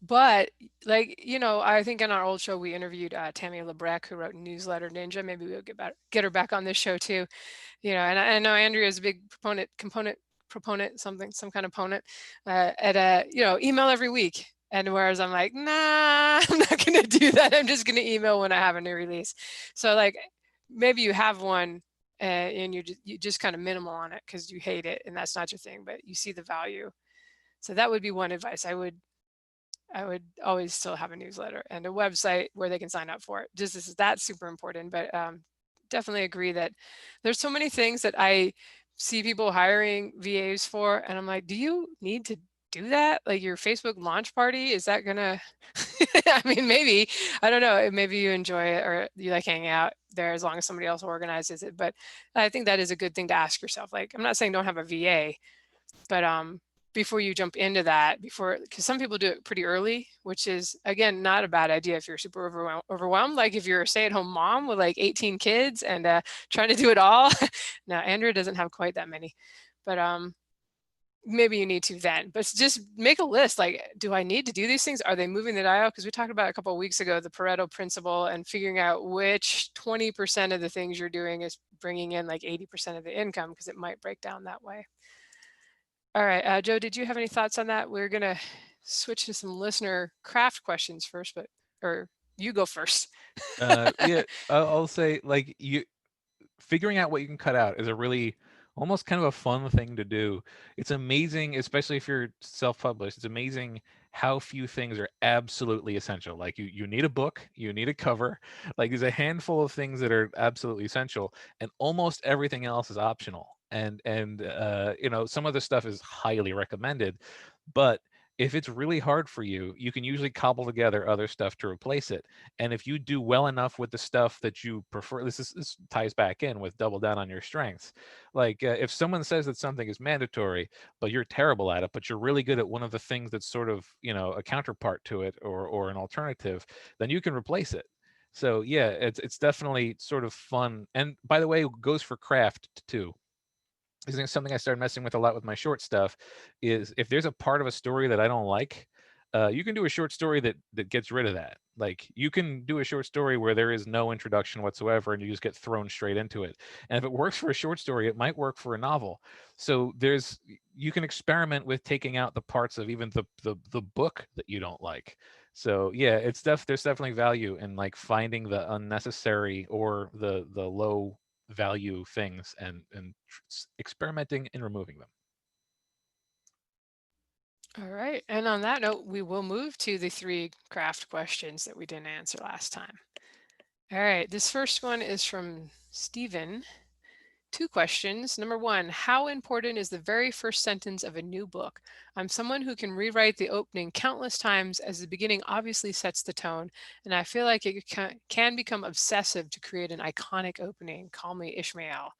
But like, I think in our old show we interviewed Tammy Lebrec, who wrote Newsletter Ninja. Maybe we'll get her back on this show too. And I know Andrea is a big proponent, some kind of opponent at email every week. And whereas I'm like, nah, I'm not going to do that. I'm just going to email when I have a new release. So like maybe you have one and you just kind of minimal on it because you hate it and that's not your thing, but you see the value. So that would be one advice. I would always still have a newsletter and a website where they can sign up for it. That's super important. But definitely agree that there's so many things that I see people hiring VAs for, and I'm like, do you need to do that? Like your Facebook launch party, is that gonna I mean, maybe, I don't know, maybe you enjoy it or you like hanging out there as long as somebody else organizes it. But I think that is a good thing to ask yourself. Like, I'm not saying don't have a VA, but before you jump into that, because some people do it pretty early, which is again not a bad idea if you're super overwhelmed. Like if you're a stay-at-home mom with like 18 kids and trying to do it all. Now Andrea doesn't have quite that many, but maybe you need to then. But just make a list. Like, do I need to do these things? Are they moving the dial? Because we talked about a couple of weeks ago the Pareto principle and figuring out which 20% of the things you're doing is bringing in like 80% of the income, because it might break down that way. All right, Joe, did you have any thoughts on that? We're going to switch to some listener craft questions first, or you go first. Yeah, I'll say like figuring out what you can cut out is a really almost kind of a fun thing to do. It's amazing, especially if you're self-published. It's amazing how few things are absolutely essential. Like you need a book, you need a cover. Like there's a handful of things that are absolutely essential, and almost everything else is optional. And some of the stuff is highly recommended, but if it's really hard for you, you can usually cobble together other stuff to replace it. And if you do well enough with the stuff that you prefer, this ties back in with double down on your strengths. Like if someone says that something is mandatory, but you're terrible at it, but you're really good at one of the things that's sort of, a counterpart to it or an alternative, then you can replace it. So yeah, it's definitely sort of fun. And by the way, it goes for craft too. This is something I started messing with a lot with my short stuff, is if there's a part of a story that I don't like, you can do a short story that gets rid of that. Like you can do a short story where there is no introduction whatsoever and you just get thrown straight into it. And if it works for a short story, it might work for a novel. So you can experiment with taking out the parts of even the book that you don't like. So yeah, there's definitely value in like finding the unnecessary or the low value things and experimenting and removing them. All right. And on that note, we will move to the three craft questions that we didn't answer last time. All right. This first one is from Stephen. Two questions. Number one, how important is the very first sentence of a new book? I'm someone who can rewrite the opening countless times as the beginning obviously sets the tone, and I feel like it can become obsessive to create an iconic opening. Call me Ishmael.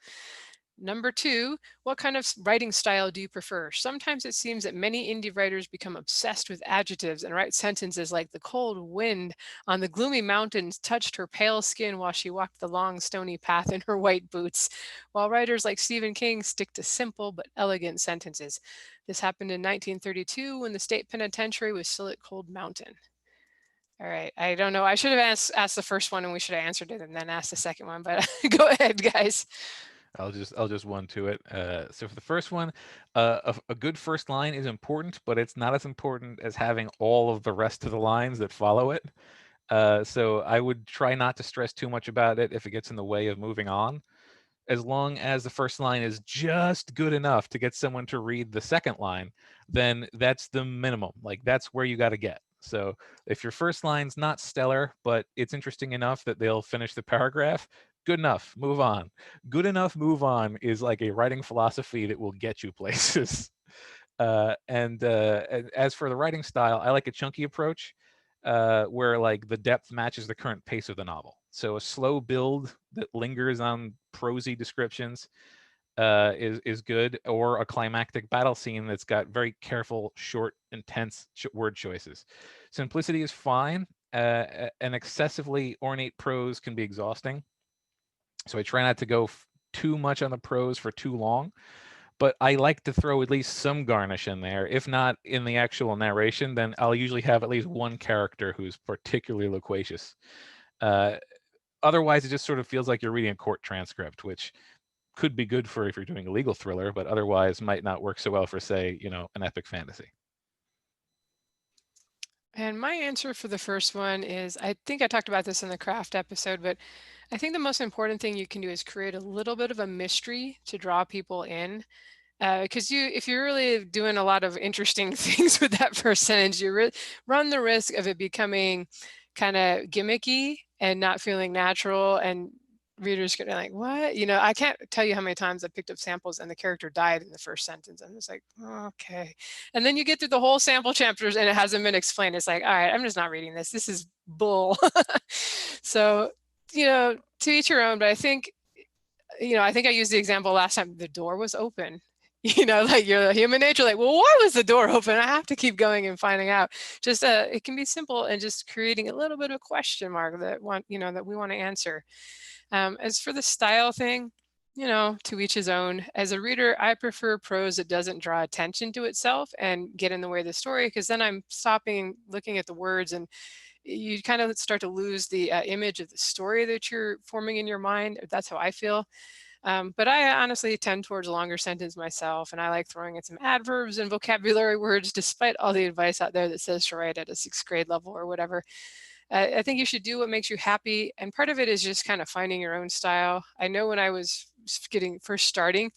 Number two, what kind of writing style do you prefer? Sometimes it seems that many indie writers become obsessed with adjectives and write sentences like the cold wind on the gloomy mountains touched her pale skin while she walked the long stony path in her white boots, while writers like Stephen King stick to simple but elegant sentences. This happened in 1932 when the state penitentiary was still at Cold Mountain. All right, I don't know. I should have asked the first one and we should have answered it and then asked the second one, but go ahead, guys. I'll just one to it. So for the first one, a good first line is important, but it's not as important as having all of the rest of the lines that follow it. So I would try not to stress too much about it if it gets in the way of moving on. As long as the first line is just good enough to get someone to read the second line, then that's the minimum. Like that's where you got to get. So if your first line's not stellar, but it's interesting enough that they'll finish the paragraph, good enough, move on. Good enough, move on is like a writing philosophy that will get you places. And as for the writing style, I like a chunky approach where like the depth matches the current pace of the novel. So a slow build that lingers on prosy descriptions is good, or a climactic battle scene that's got very careful, short, intense word choices. Simplicity is fine. An excessively ornate prose can be exhausting, so I try not to go too much on the prose for too long. But I like to throw at least some garnish in there. If not in the actual narration, then I'll usually have at least one character who's particularly loquacious. Uh, Otherwise, it just sort of feels like you're reading a court transcript, which could be good for if you're doing a legal thriller, but otherwise might not work so well for, say, an epic fantasy. And my answer for the first one is I think I talked about this in the craft episode, but I think the most important thing you can do is create a little bit of a mystery to draw people in. Because if you're really doing a lot of interesting things with that first sentence, you run the risk of it becoming kind of gimmicky and not feeling natural, and readers gonna like, what? I can't tell you how many times I picked up samples and the character died in the first sentence. I'm just like, oh, okay. And then you get through the whole sample chapters and it hasn't been explained. It's like, all right, I'm just not reading this. This is bull. So, to each your own, but I think I used the example last time, the door was open. Like you're human nature, like, well, why was the door open? I have to keep going and finding out. Just it can be simple and just creating a little bit of a question mark that we want to answer. As for the style thing, to each his own. As a reader, I prefer prose that doesn't draw attention to itself and get in the way of the story, because then I'm stopping looking at the words and you kind of start to lose the image of the story that you're forming in your mind. That's how I feel. But I honestly tend towards a longer sentence myself, and I like throwing in some adverbs and vocabulary words, despite all the advice out there that says to write at a sixth grade level or whatever. I think you should do what makes you happy, and part of it is just kind of finding your own style. I know when I was first starting,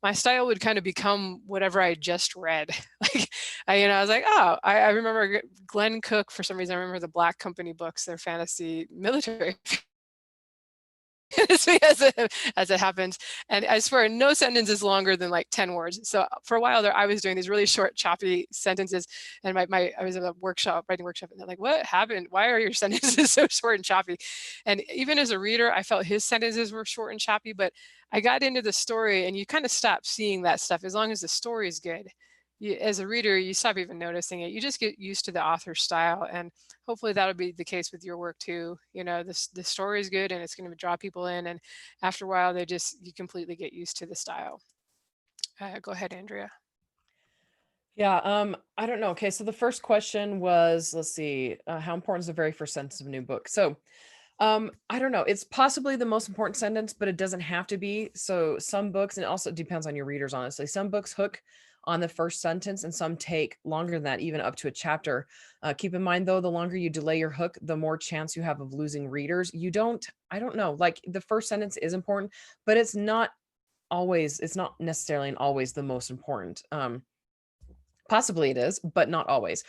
my style would kind of become whatever I just read. Like, I was like, oh, I remember Glenn Cook, for some reason. I remember the Black Company books, their fantasy military as it happens. And I swear, no sentence is longer than like 10 words. So for a while there, I was doing these really short, choppy sentences. And I was at a writing workshop, and they're like, what happened? Why are your sentences so short and choppy? And even as a reader, I felt his sentences were short and choppy, but I got into the story and you kind of stop seeing that stuff as long as the story is good. As a reader, you stop even noticing it. You just get used to the author's style, and hopefully that'll be the case with your work too. The story is good and it's going to draw people in, and after a while, you completely get used to the style. Go ahead, Andrea. Yeah, I don't know. Okay, so the first question was, let's see, how important is the very first sentence of a new book? So, I don't know. It's possibly the most important sentence, but it doesn't have to be. So some books, and it also depends on your readers, honestly. Some books hook on the first sentence, and some take longer than that, even up to a chapter. Keep in mind, though, the longer you delay your hook, the more chance you have of losing readers. I don't know, like the first sentence is important, but it's not necessarily and always the most important. Possibly it is, but not always.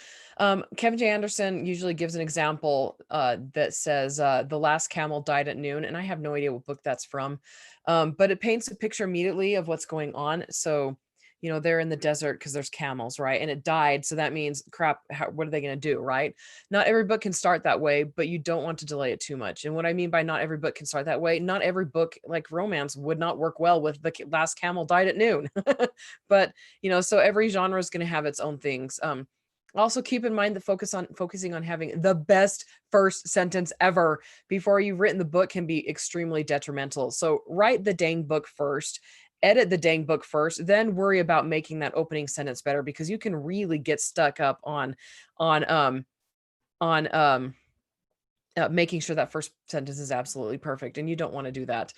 Kevin J. Anderson usually gives an example that says, "The last camel died at noon," and I have no idea what book that's from, but it paints a picture immediately of what's going on. So, they're in the desert because there's camels, right? And it died, so that means crap. What are they going to do, right? Not every book can start that way, but you don't want to delay it too much. And what I mean by not every book can start that way, not every book like romance would not work well with the last camel died at noon, but so every genre is going to have its own things. Also keep in mind that focusing on having the best first sentence ever before you've written the book can be extremely detrimental. So write the dang book first, edit the dang book first, then worry about making that opening sentence better, because you can really get stuck up on on making sure that first sentence is absolutely perfect, and you don't want to do that.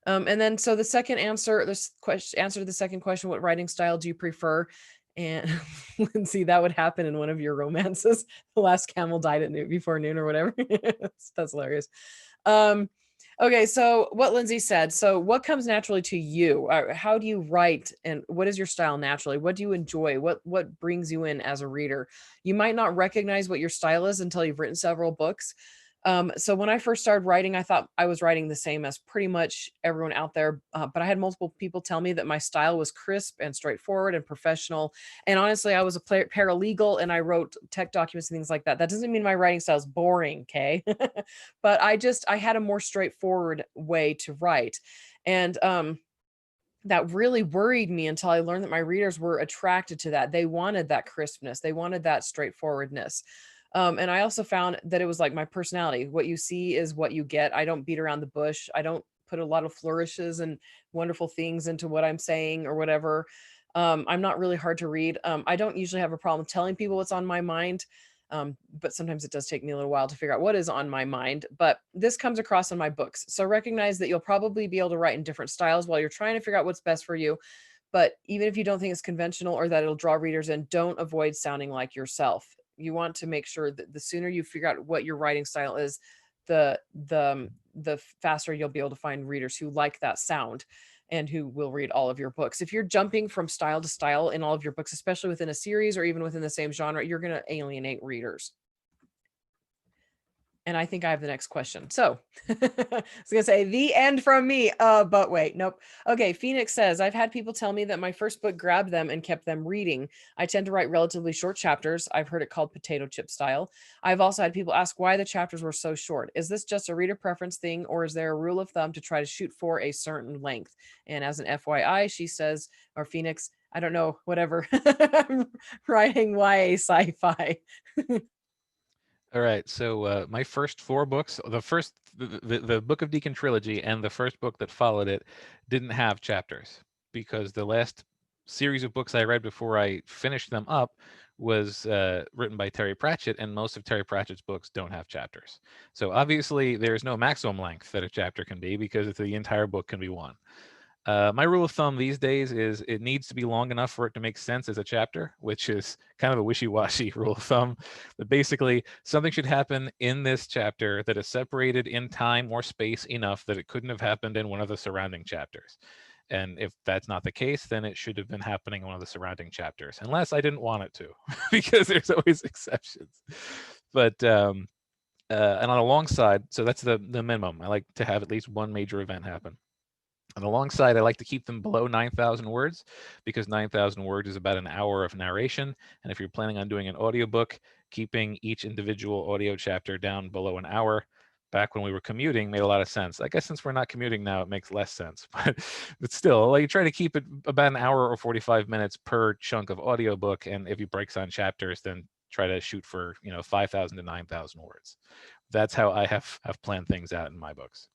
And then, so the second answer, answer to the second question, what writing style do you prefer? And Lindsay, that would happen in one of your romances. The last camel died at noon, before noon or whatever. That's hilarious. Okay, so what Lindsay said. So what comes naturally to you? How do you write, and what is your style naturally? What do you enjoy? What brings you in as a reader? You might not recognize what your style is until you've written several books. So when I first started writing, I thought I was writing the same as pretty much everyone out there. But I had multiple people tell me that my style was crisp and straightforward and professional. And honestly, I was a paralegal and I wrote tech documents and things like that. That doesn't mean my writing style is boring, okay? But I had a more straightforward way to write. And that really worried me until I learned that my readers were attracted to that. They wanted that crispness. They wanted that straightforwardness. And I also found that it was like my personality. What you see is what you get. I don't beat around the bush. I don't put a lot of flourishes and wonderful things into what I'm saying or whatever. I'm not really hard to read. I don't usually have a problem telling people what's on my mind. But sometimes it does take me a little while to figure out what is on my mind. But this comes across in my books. So recognize that you'll probably be able to write in different styles while you're trying to figure out what's best for you. But even if you don't think it's conventional or that it'll draw readers in, don't avoid sounding like yourself. You want to make sure that the sooner you figure out what your writing style is, the faster you'll be able to find readers who like that sound and who will read all of your books. If you're jumping from style to style in all of your books, especially within a series or even within the same genre, you're going to alienate readers. And I think I have the next question. So I was going to say the end from me. But wait, nope. Okay. Phoenix says, I've had people tell me that my first book grabbed them and kept them reading. I tend to write relatively short chapters. I've heard it called potato chip style. I've also had people ask why the chapters were so short. Is this just a reader preference thing, or is there a rule of thumb to try to shoot for a certain length? And as an FYI, she says, or Phoenix, I don't know, whatever. I'm writing YA sci-fi. All right. So my first four books, the Book of Deacon trilogy and the first book that followed it didn't have chapters, because the last series of books I read before I finished them up was written by Terry Pratchett, and most of Terry Pratchett's books don't have chapters. So obviously there's no maximum length that a chapter can be, because the entire book can be one. My rule of thumb these days is it needs to be long enough for it to make sense as a chapter, which is kind of a wishy-washy rule of thumb. But basically, something should happen in this chapter that is separated in time or space enough that it couldn't have happened in one of the surrounding chapters. And if that's not the case, then it should have been happening in one of the surrounding chapters, unless I didn't want it to, because there's always exceptions. But and on a long side, so that's the minimum. I like to have at least one major event happen. And alongside, I like to keep them below 9,000 words, because 9,000 words is about an hour of narration. And if you're planning on doing an audiobook, keeping each individual audio chapter down below an hour back when we were commuting made a lot of sense. I guess since we're not commuting now, it makes less sense. But still, like, try to keep it about an hour or 45 minutes per chunk of audiobook. And if you breaks on chapters, then try to shoot for 5,000 to 9,000 words. That's how I have planned things out in my books.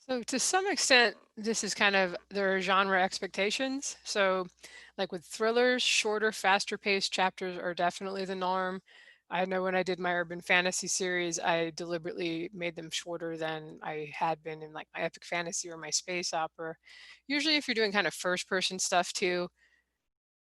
So to some extent, this is kind of their genre expectations. So like with thrillers, shorter, faster paced chapters are definitely the norm. I know when I did my urban fantasy series, I deliberately made them shorter than I had been in like my epic fantasy or my space opera. Usually if you're doing kind of first person stuff too,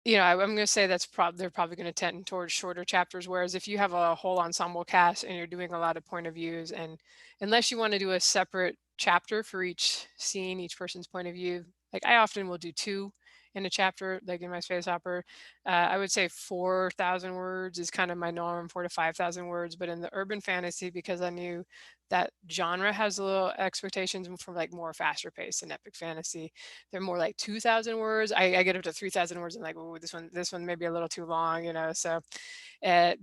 I'm going to say they're probably going to tend towards shorter chapters. Whereas if you have a whole ensemble cast and you're doing a lot of point of views, and unless you want to do a separate chapter for each scene, each person's point of view, like I often will do two in a chapter, like in my space opera. I would say 4,000 words is kind of my norm, 4 to 5,000 words. But in the urban fantasy, because I knew that genre has a little expectations for like more faster pace and epic fantasy, they're more like 2,000 words. I get up to 3,000 words and like, oh, this one may be a little too long, So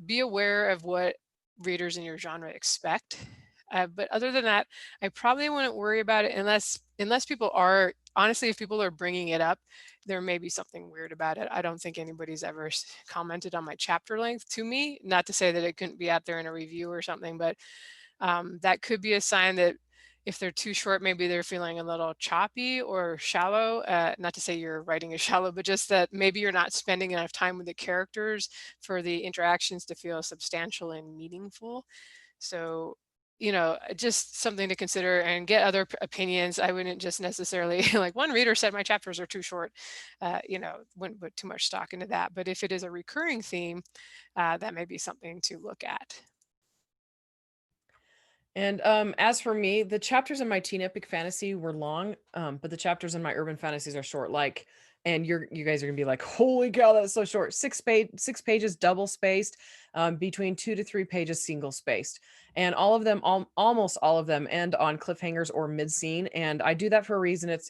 be aware of what readers in your genre expect. But other than that, I probably wouldn't worry about it unless people are honestly, if people are bringing it up, there may be something weird about it. I don't think anybody's ever commented on my chapter length to me. Not to say that it couldn't be out there in a review or something, but that could be a sign that if they're too short, maybe they're feeling a little choppy or shallow. Not to say your writing is shallow, but just that maybe you're not spending enough time with the characters for the interactions to feel substantial and meaningful. So, just something to consider and get other opinions. I wouldn't just necessarily like one reader said my chapters are too short, wouldn't put too much stock into that. But if it is a recurring theme, that may be something to look at. And as for me, the chapters in my teen epic fantasy were long, but the chapters in my urban fantasies are short. Like, and you guys are gonna be like, "Holy cow, that's so short!" 6 pages, double spaced, between 2 to 3 pages, single spaced, and all of them, almost all of them, end on cliffhangers or mid scene. And I do that for a reason. It's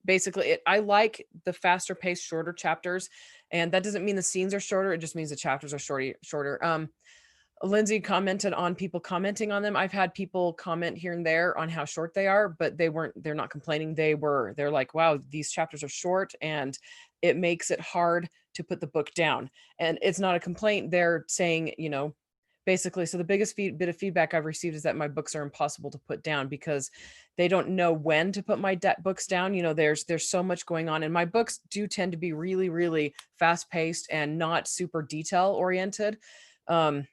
basically it. I like the faster paced, shorter chapters, and that doesn't mean the scenes are shorter. It just means the chapters are shorter. Lindsay commented on people commenting on them. I've had people comment here and there on how short they are, but they're not complaining. They're like, wow, these chapters are short and it makes it hard to put the book down. And it's not a complaint. They're saying, basically, so the biggest bit of feedback I've received is that my books are impossible to put down because they don't know when to put my books down. There's so much going on, and my books do tend to be really, really fast paced and not super detail oriented. Um,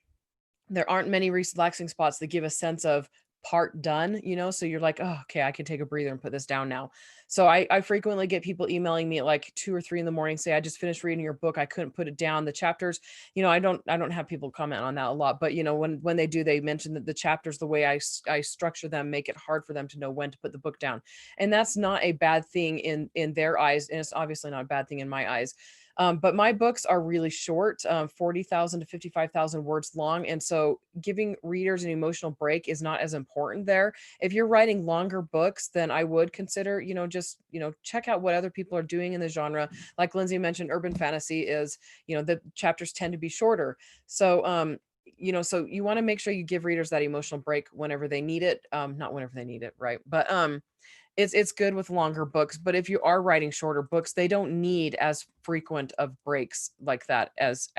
there aren't many relaxing spots that give a sense of part done, so you're like, oh, okay, I can take a breather and put this down now. So I frequently get people emailing me at like 2 or 3 in the morning, say, I just finished reading your book, I couldn't put it down. The chapters, I don't have people comment on that a lot, but when they do, they mention that the chapters, the way I structure them, make it hard for them to know when to put the book down. And that's not a bad thing in their eyes, and it's obviously not a bad thing in my eyes. But my books are really short, 40,000 to 55,000 words long. And so giving readers an emotional break is not as important there. If you're writing longer books, then I would consider, just, check out what other people are doing in the genre. Like Lindsay mentioned, urban fantasy is, the chapters tend to be shorter. So, so you want to make sure you give readers that emotional break whenever they need it. Not whenever they need it, right? But it's good with longer books, but if you are writing shorter books, they don't need as frequent of breaks like that as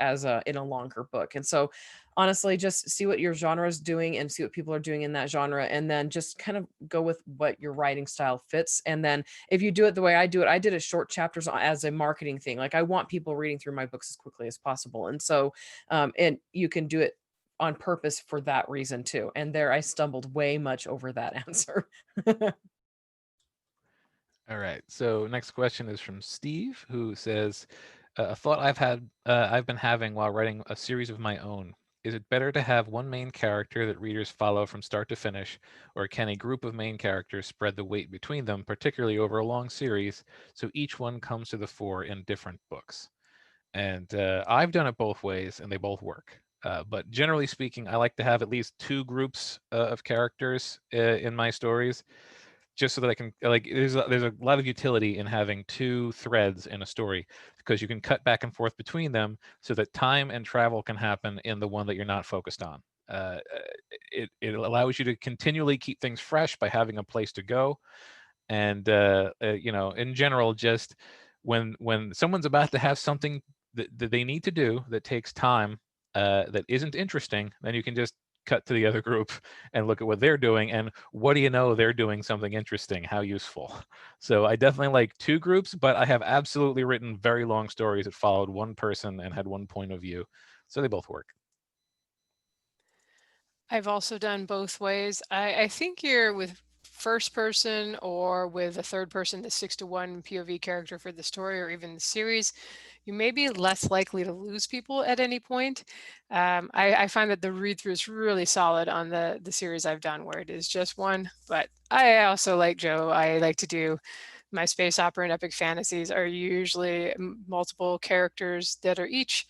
in a longer book. And so honestly, just see what your genre is doing and see what people are doing in that genre, and then just kind of go with what your writing style fits. And then if you do it the way I do it, I did a short chapters as a marketing thing. Like, I want people reading through my books as quickly as possible. And so and you can do it on purpose for that reason too. And there I stumbled way much over that answer. All right. So next question is from Steve, who says, "A thought I've been having while writing a series of my own. Is it better to have one main character that readers follow from start to finish, or can a group of main characters spread the weight between them, particularly over a long series, so each one comes to the fore in different books?" And I've done it both ways, and they both work. But generally speaking, I like to have at least two groups of characters in my stories, just so that I can, like, there's a lot of utility in having two threads in a story, because you can cut back and forth between them so that time and travel can happen in the one that you're not focused on. It allows you to continually keep things fresh by having a place to go. And in general, just when someone's about to have something that they need to do that takes time, that isn't interesting, then you can just cut to the other group and look at what they're doing, and what do you know, they're doing something interesting. How useful. So I definitely like two groups, but I have absolutely written very long stories that followed one person and had one point of view, so they both work. I've also done both ways. I think you're with first person or with a third person, the 6-to-1 POV character for the story or even the series, you may be less likely to lose people at any point. I find that the read through is really solid on the series I've done where it is just one. But I also, like Joe, I like to do my space opera and epic fantasies are usually multiple characters that are each,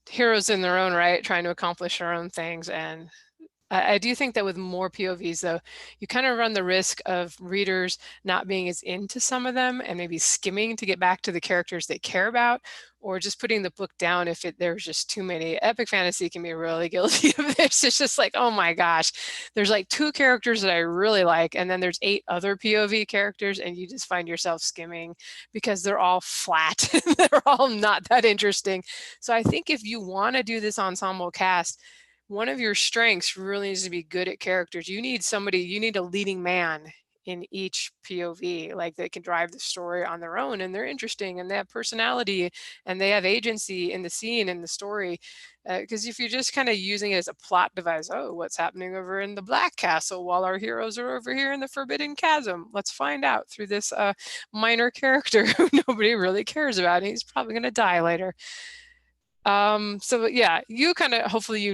heroes in their own right, trying to accomplish their own things. And I do think that with more POVs, though, you kind of run the risk of readers not being as into some of them and maybe skimming to get back to the characters they care about, or just putting the book down if there's just too many. Epic fantasy can be really guilty of this. It's just like, oh my gosh, there's like 2 characters that I really like, and then there's 8 other POV characters, and you just find yourself skimming because they're all flat. They're all not that interesting. So I think if you want to do this ensemble cast, one of your strengths really needs to be good at characters. You need a leading man in each POV, like they can drive the story on their own and they're interesting and they have personality and they have agency in the scene and the story. Because if you're just kind of using it as a plot device, oh, what's happening over in the Black Castle while our heroes are over here in the Forbidden Chasm? Let's find out through this minor character who nobody really cares about. And he's probably going to die later. So yeah, you kind of, hopefully,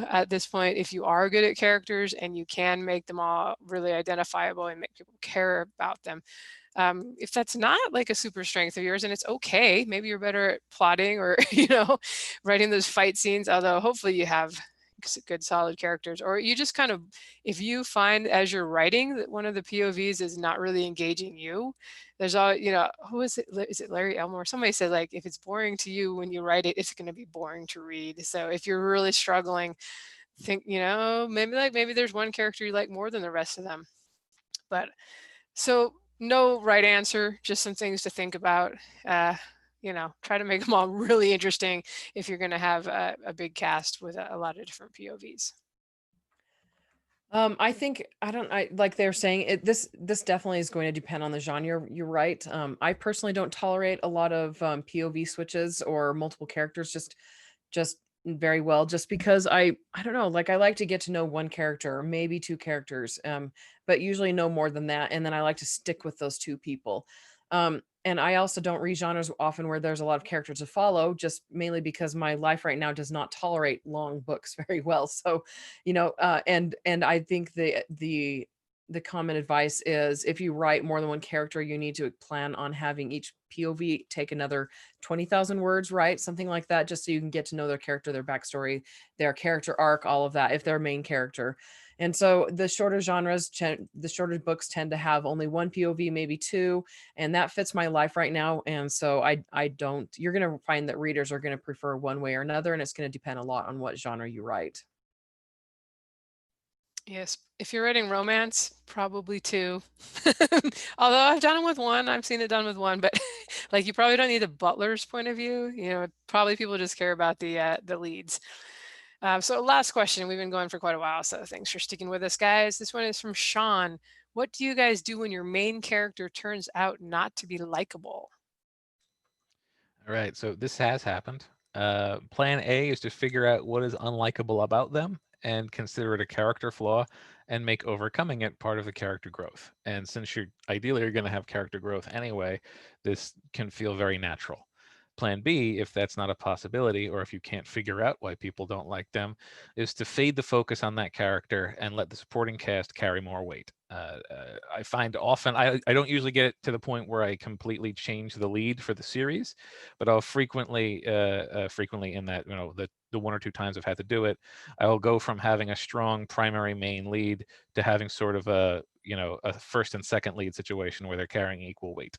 at this point, if you are good at characters and you can make them all really identifiable and make people care about them. If that's not like a super strength of yours, and it's okay, maybe you're better at plotting or, writing those fight scenes, although hopefully you have good solid characters, or you just kind of, if you find as you're writing that one of the POVs is not really engaging you, there's all, who is it Larry Elmore? Somebody said, like, if it's boring to you when you write it, it's going to be boring to read. So if you're really struggling, think, maybe there's one character you like more than the rest of them. But so no right answer, just some things to think about. Try to make them all really interesting if you're going to have a big cast with a lot of different POVs. I think I like they're saying it, this definitely is going to depend on the genre. You're right. I personally don't tolerate a lot of POV switches or multiple characters just very well, just because I don't know, like I like to get to know one character or maybe 2 characters, but usually no more than that, and then I like to stick with those 2 people. And I also don't read genres often where there's a lot of characters to follow, just mainly because my life right now does not tolerate long books very well. So, and I think the common advice is if you write more than one character, you need to plan on having each POV take another 20,000 words, right? Something like that, just so you can get to know their character, their backstory, their character arc, all of that, if they're a main character. And so the the shorter books tend to have only one POV, maybe 2, and that fits my life right now. And so I don't, you're going to find that readers are going to prefer one way or another, and it's going to depend a lot on what genre you write. Yes, if you're writing romance, probably 2. Although I've done it with 1, I've seen it done with 1, but like you probably don't need the butler's point of view. Probably people just care about the leads. So last question, we've been going for quite a while, so thanks for sticking with us, guys. This one is from Sean. What do you guys do when your main character turns out not to be likable? All right, so this has happened. Plan A is to figure out what is unlikable about them and consider it a character flaw and make overcoming it part of the character growth. And since you're going to have character growth anyway, this can feel very natural. Plan B, if that's not a possibility, or if you can't figure out why people don't like them, is to fade the focus on that character and let the supporting cast carry more weight. I find often, I don't usually get to the point where I completely change the lead for the series, but I'll frequently in that, the 1 or 2 times I've had to do it, I'll go from having a strong primary main lead to having sort of a first and second lead situation where they're carrying equal weight.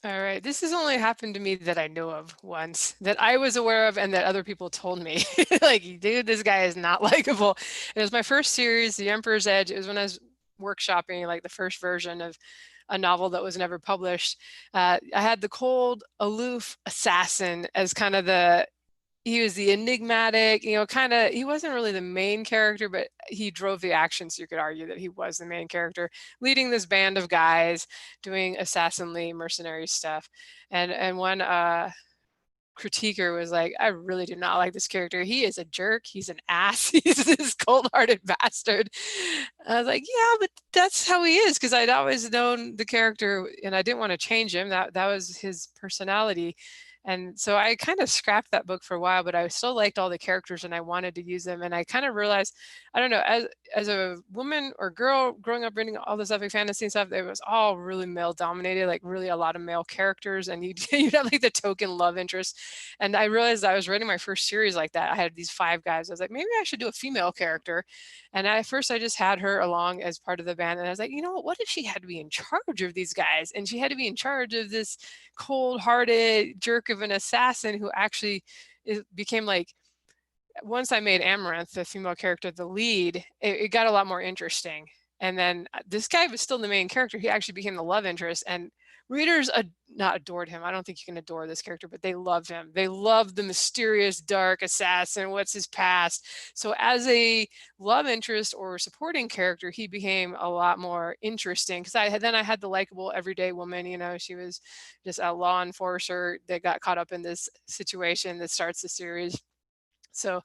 All right, this has only happened to me that I know of once, that I was aware of and that other people told me. Like, dude, this guy is not likable. And it was my first series, The Emperor's Edge. It was when I was workshopping like the first version of a novel that was never published. I had the cold, aloof assassin as kind of he was the enigmatic, he wasn't really the main character, but he drove the action. So you could argue that he was the main character, leading this band of guys doing assassinly mercenary stuff. And when critiquer was like, I really do not like this character. He is a jerk. He's an ass. He's this cold-hearted bastard. I was like, yeah, but that's how he is, because I'd always known the character and I didn't want to change him. That was his personality. And so I kind of scrapped that book for a while, but I still liked all the characters and I wanted to use them. And I kind of realized, I don't know, as a woman or girl growing up reading all this epic fantasy and stuff, it was all really male dominated, like really a lot of male characters, and you'd have like the token love interest. And I realized I was writing my first series like that. I had these 5 guys. I was like, maybe I should do a female character. And at first I just had her along as part of the band. And I was like, you know what if she had to be in charge of these guys? And she had to be in charge of this cold-hearted jerk of an assassin who actually became like, once I made Amaranth, the female character, the lead, it got a lot more interesting. And then this guy was still the main character. He actually became the love interest, and readers not adored him. I don't think you can adore this character, but they loved him. They loved the mysterious, dark assassin. What's his past? So as a love interest or supporting character, he became a lot more interesting, because I had the likable everyday woman. You know, she was just a law enforcer that got caught up in this situation that starts the series. So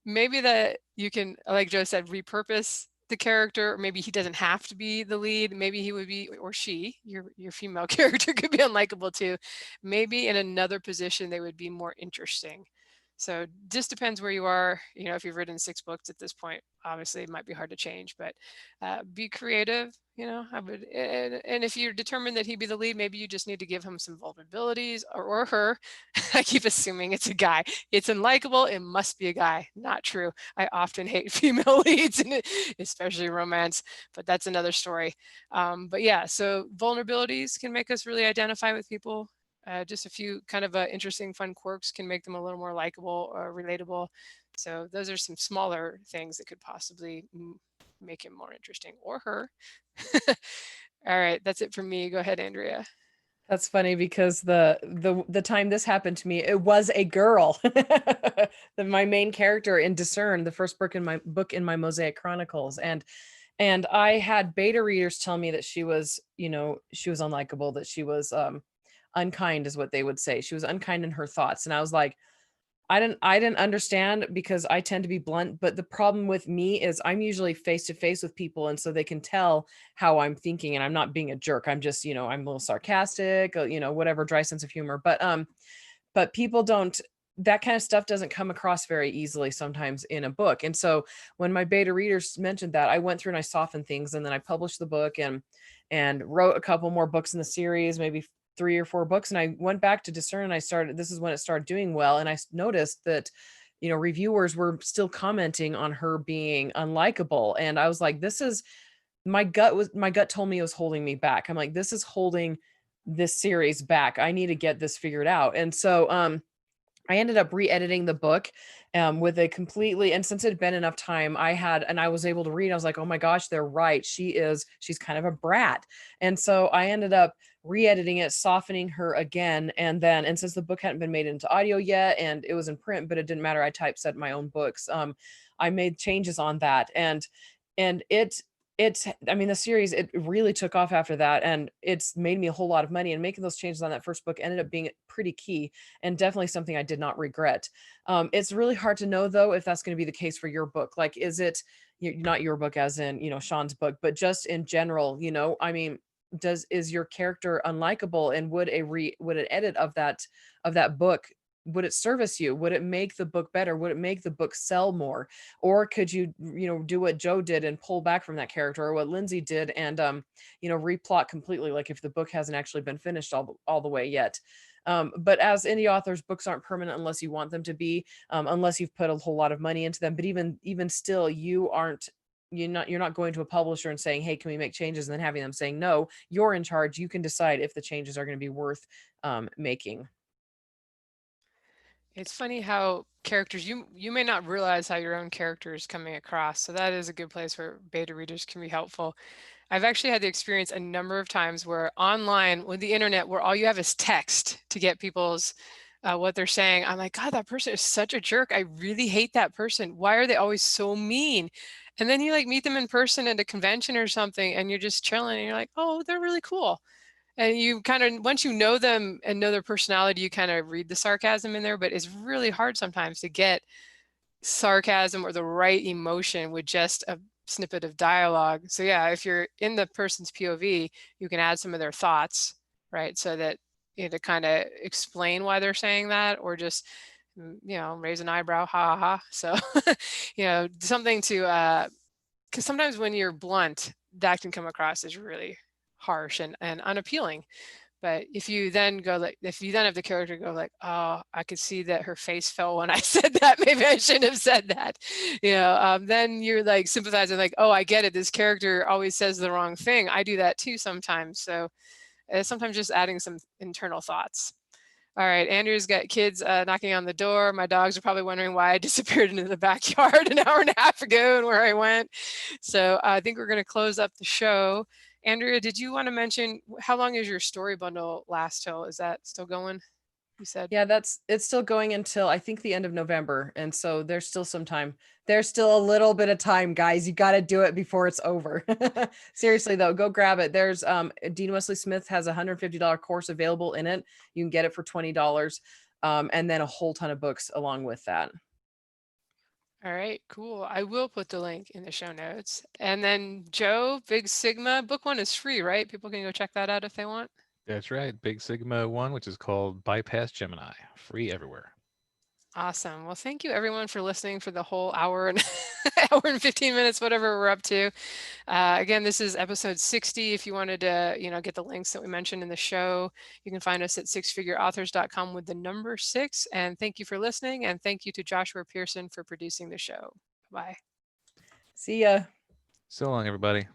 maybe that you can, like Joe said, repurpose the character, or maybe he doesn't have to be the lead. Maybe he would be, or she, your female character could be unlikable too. Maybe in another position they would be more interesting. So just depends where you are. You know, if you've written 6 books at this point, obviously it might be hard to change, but be creative. You know, I would, and if you're determined that he'd be the lead, maybe you just need to give him some vulnerabilities, or her. I keep assuming it's a guy. It's unlikable. It must be a guy. Not true. I often hate female leads, especially romance, but that's another story. But yeah, so vulnerabilities can make us really identify with people. Just a few kind of interesting, fun quirks can make them a little more likable or relatable. So those are some smaller things that could possibly make him more interesting, or her. All right, that's it for me. Go ahead, Andrea. That's funny because the time this happened to me, it was a girl. My main character in Discern, the first book in my Mosaic Chronicles, and I had beta readers tell me that she was, she was unlikable, that she was unkind, is what they would say. She was unkind in her thoughts, and I was like, I didn't understand, because I tend to be blunt, but the problem with me is I'm usually face to face with people, and so they can tell how I'm thinking, and I'm not being a jerk. I'm just, I'm a little sarcastic, whatever, dry sense of humor. But people don't, that kind of stuff doesn't come across very easily sometimes in a book. And so when my beta readers mentioned that, I went through and I softened things, and then I published the book and wrote a couple more books in the series, maybe 3 or 4 books. And I went back to Discern, and this is when it started doing well. And I noticed that, reviewers were still commenting on her being unlikable. And I was like, my gut told me it was holding me back. I'm like, this is holding this series back. I need to get this figured out. And so, I ended up re-editing the book with a completely, and since it had been enough time, I was able to read. I was like, oh my gosh, they're right. She's kind of a brat. And so I ended up re-editing it, softening her again. And since the book hadn't been made into audio yet, and it was in print, but it didn't matter, I typeset my own books. I made changes on that, and the series, it really took off after that, and it's made me a whole lot of money, and making those changes on that first book ended up being pretty key, and definitely something I did not regret. It's really hard to know though if that's going to be the case for your book. Like, is it not your book as in, Sean's book, but just in general, is your character unlikable, and would an edit of that book, would it service you? Would it make the book better? Would it make the book sell more? Or could you, do what Joe did and pull back from that character, or what Lindsay did, and, replot completely, like if the book hasn't actually been finished all the way yet. But as indie authors, books aren't permanent unless you want them to be, unless you've put a whole lot of money into them. But even still, you're not going to a publisher and saying, hey, can we make changes? And then having them saying, no, you're in charge. You can decide if the changes are going to be worth making. It's funny how characters, you may not realize how your own character is coming across. So that is a good place where beta readers can be helpful. I've actually had the experience a number of times where online, with the internet, where all you have is text to get people's what they're saying. I'm like, God, that person is such a jerk. I really hate that person. Why are they always so mean? And then you like meet them in person at a convention or something, and you're just chilling, and you're like, oh, they're really cool. And you kind of, once you know them and know their personality, you kind of read the sarcasm in there, but it's really hard sometimes to get sarcasm or the right emotion with just a snippet of dialogue. So yeah, if you're in the person's POV, you can add some of their thoughts, right? So that, to kind of explain why they're saying that, or just, raise an eyebrow, ha ha ha. So, something to, because sometimes when you're blunt, that can come across as really harsh and unappealing. But if you then go like, if you then have the character go like, oh, I could see that her face fell when I said that. Maybe I shouldn't have said that. Then you're like sympathizing, like, oh, I get it. This character always says the wrong thing. I do that too sometimes. So sometimes just adding some internal thoughts. All right, Andrew's got kids knocking on the door. My dogs are probably wondering why I disappeared into the backyard an hour and a half ago and where I went. So I think we're going to close up the show. Andrea, did you want to mention how long is your story bundle last till? Is that still going? You said? Yeah, it's still going until I think the end of November. And so there's still some time. There's still a little bit of time, guys. You got to do it before it's over. Seriously though, go grab it. There's Dean Wesley Smith has a $150 course available in it. You can get it for $20. And then a whole ton of books along with that. All right, cool. I will put the link in the show notes. And then Joe, Big Sigma, book one is free, right? People can go check that out if they want. That's right. Big Sigma one, which is called Bypass Gemini, free everywhere. Awesome. Well, thank you everyone for listening for the whole hour and hour and 15 minutes, whatever we're up to. Again, this is episode 60. If you wanted to, get the links that we mentioned in the show, you can find us at sixfigureauthors.com with the number 6. And thank you for listening. And thank you to Joshua Pearson for producing the show. Bye. See ya. So long, everybody.